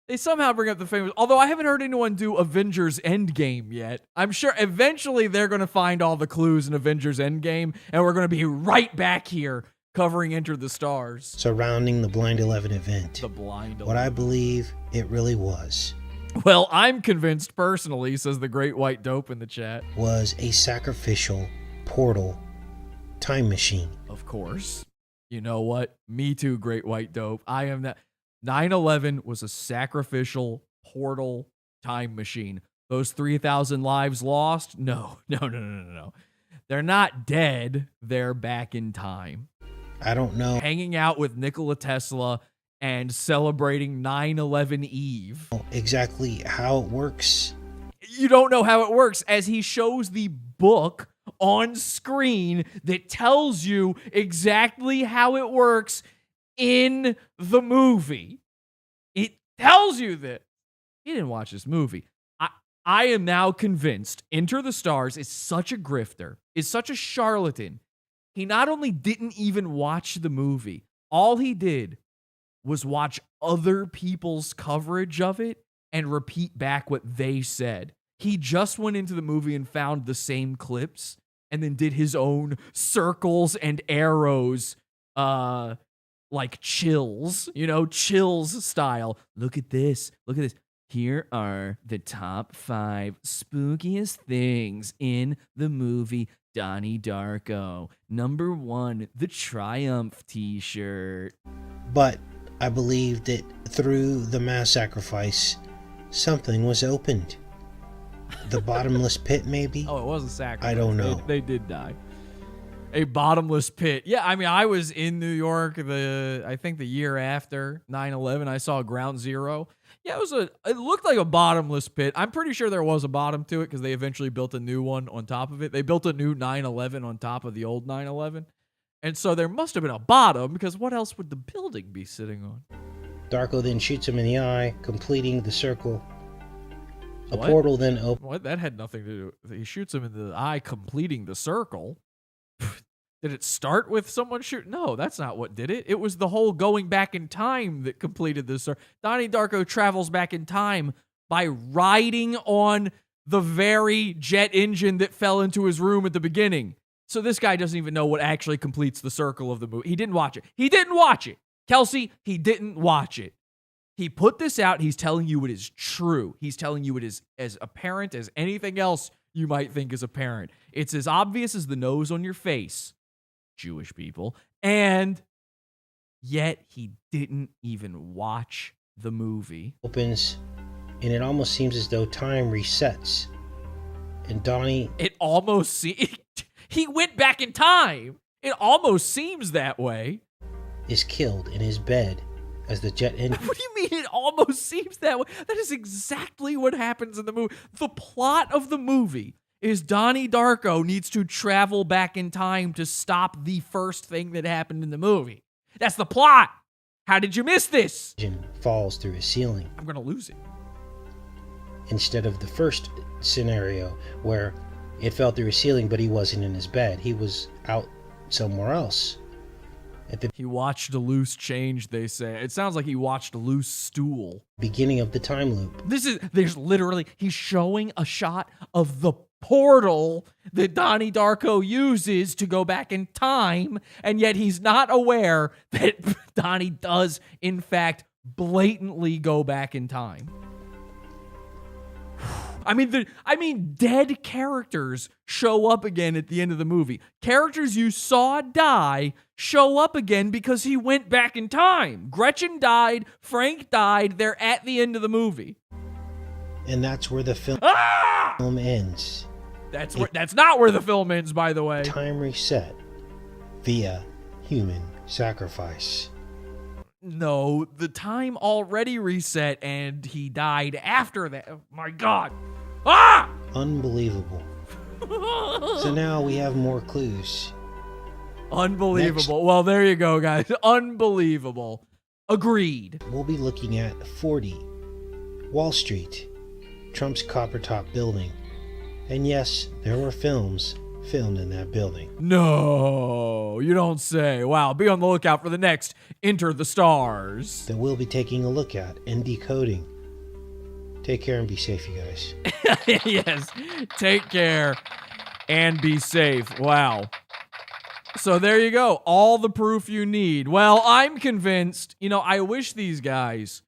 They somehow bring up the famous, although I haven't heard anyone do Avengers Endgame yet. I'm sure eventually they're going to find all the clues in Avengers Endgame, and we're going to be right back here covering Enter the Stars. Surrounding the Blind 11 event. The Blind 11. What I believe it really was. Well, I'm convinced personally, says the Great White Dope in the chat. Was a sacrificial portal time machine. Of course. You know what? Me too, Great White Dope. I am that. 9/11 was a sacrificial portal time machine. Those 3,000 lives lost? No. They're not dead. They're back in time. I don't know. Hanging out with Nikola Tesla and celebrating 9/11 Eve. Exactly how it works. You don't know how it works, as he shows the book on screen that tells you exactly how it works in the movie. It tells you that. He didn't watch this movie. I am now convinced Enter the Stars is such a grifter, is such a charlatan. He not only didn't even watch the movie, all he did was watch other people's coverage of it and repeat back what they said. He just went into the movie and found the same clips and then did his own circles and arrows, like chills, chills style. Look at this. Look at this. Here are the top 5 spookiest things in the movie Donnie Darko. Number 1, the Triumph t-shirt. But I believe that through the mass sacrifice, something was opened. The bottomless pit, maybe? Oh, it was a sacrifice. I don't know. They did die. A bottomless pit. Yeah, I mean, I was in New York I think the year after 9/11. I saw Ground Zero. Yeah, it looked like a bottomless pit. I'm pretty sure there was a bottom to it because they eventually built a new one on top of it. They built a new 9/11 on top of the old 9/11. And so there must have been a bottom, because what else would the building be sitting on? Darko then shoots him in the eye, completing the circle. A What? portal then opens. What? That had nothing to do. He shoots him in the eye, completing the circle. Did it start with someone shooting? No, that's not what did it. It was the whole going back in time that completed this. Donnie Darko travels back in time by riding on the very jet engine that fell into his room at the beginning. So this guy doesn't even know what actually completes the circle of the movie. He didn't watch it. Kelsey, he didn't watch it. He put this out. He's telling you it is true. He's telling you it is as apparent as anything else you might think is apparent. It's as obvious as the nose on your face, Jewish people. And yet he didn't even watch the movie. Opens, and it almost seems as though time resets. And Donnie... It almost he went back in time. It almost seems that way. ...is killed in his bed as the jet engine... What do you mean it almost seems that way? That is exactly what happens in the movie. The plot of the movie is Donnie Darko needs to travel back in time to stop the first thing that happened in the movie. That's the plot. How did you miss this? ...falls through his ceiling. I'm going to lose it. Instead of the first scenario where it fell through his ceiling, but he wasn't in his bed. He was out somewhere else. He watched a loose change, they say. It sounds like he watched a loose stool. Beginning of the time loop. He's showing a shot of the portal that Donnie Darko uses to go back in time, and yet he's not aware that Donnie does, in fact, blatantly go back in time. I mean, dead characters show up again at the end of the movie. Characters you saw die show up again because he went back in time. Gretchen died, Frank died, they're at the end of the movie. And that's where the film ends. That's not where the film ends, by the way. Time reset via human sacrifice. No, the time already reset and he died after that. Oh my God. Ah! Unbelievable. So now we have more clues. Unbelievable. Well, there you go, guys. Unbelievable. Agreed. We'll be looking at 40 Wall Street, Trump's copper top building. And yes, there were films filmed in that building. No, you don't say. Wow, be on the lookout for the next Enter the Stars. That we'll be taking a look at and decoding. Take care and be safe, you guys. Yes, take care and be safe. Wow. So there you go. All the proof you need. Well, I'm convinced, I wish these guys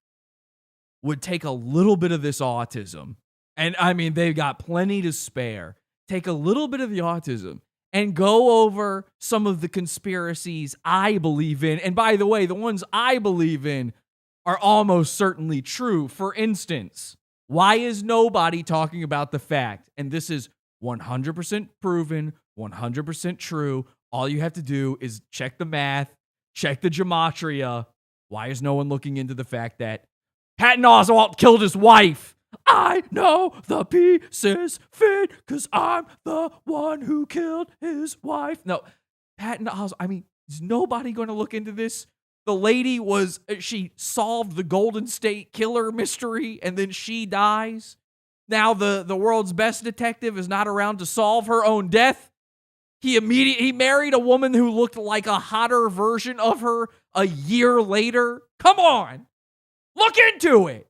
would take a little bit of this autism. And I mean, they've got plenty to spare. Take a little bit of the autism and go over some of the conspiracies I believe in. And by the way, the ones I believe in are almost certainly true. For instance, why is nobody talking about the fact, and this is 100% proven, 100% true, all you have to do is check the math, check the gematria. Why is no one looking into the fact that Patton Oswalt killed his wife? I know the pieces fit because I'm the one who killed his wife. No, Patton Oswalt, is nobody going to look into this? The lady she solved the Golden State Killer mystery and then she dies. Now the world's best detective is not around to solve her own death. He married a woman who looked like a hotter version of her a year later. Come on, look into it.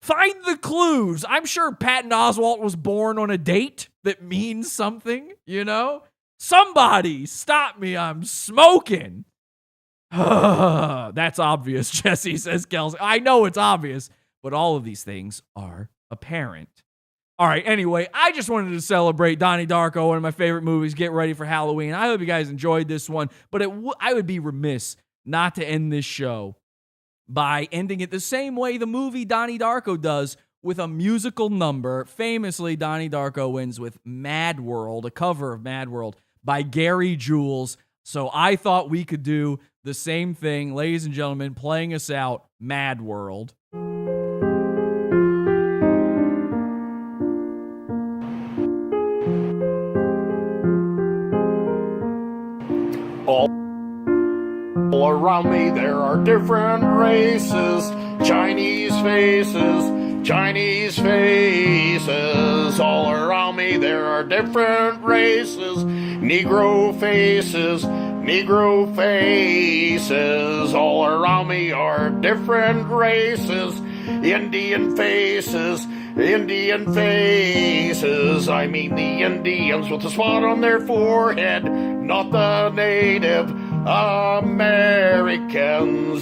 Find the clues. I'm sure Patton Oswalt was born on a date that means something, Somebody stop me, I'm smoking. That's obvious, Jesse, says Kelsey. I know it's obvious, but all of these things are apparent. All right, anyway, I just wanted to celebrate Donnie Darko, one of my favorite movies. Get ready for Halloween. I hope you guys enjoyed this one, but I would be remiss not to end this show by ending it the same way the movie Donnie Darko does, with a musical number. Famously, Donnie Darko ends with Mad World, a cover of Mad World by Gary Jules. So I thought we could do the same thing. Ladies and gentlemen, playing us out, Mad World. All around me there are different races, Chinese faces, Chinese faces. All around me there are different races, Negro faces, Negro faces. All around me are different races, Indian faces, Indian faces. I mean the Indians with the spot on their forehead, not the native Americans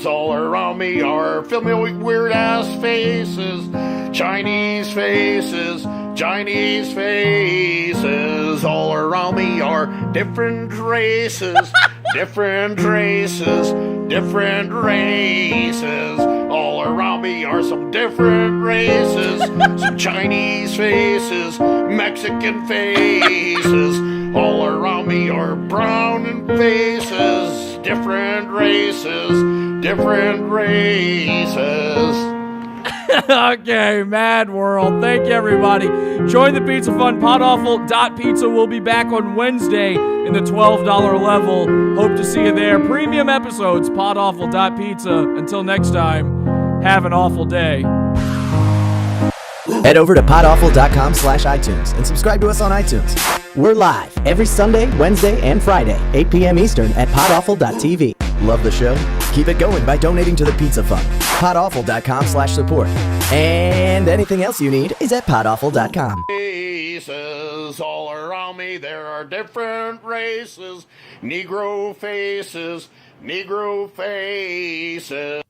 all around me are filled with weird ass faces. Chinese faces, Chinese faces. All around me are different races, different races, different races. All around me are some different races. Some Chinese faces, Mexican faces. All around me are brown faces, different races, different races. Okay, mad world. Thank you, everybody. Join the Pizza Fun. Podawful.pizza will be back on Wednesday in the $12 level. Hope to see you there. Premium episodes, podawful.pizza. Until next time, have an awful day. Head over to podawful.com/iTunes and subscribe to us on iTunes. We're live every Sunday, Wednesday, and Friday, 8 p.m. Eastern at podawful.tv. Love the show? Keep it going by donating to the Pizza Fund. podawful.com/support. And anything else you need is at podawful.com. Faces all around me, there are different races. Negro faces, Negro faces.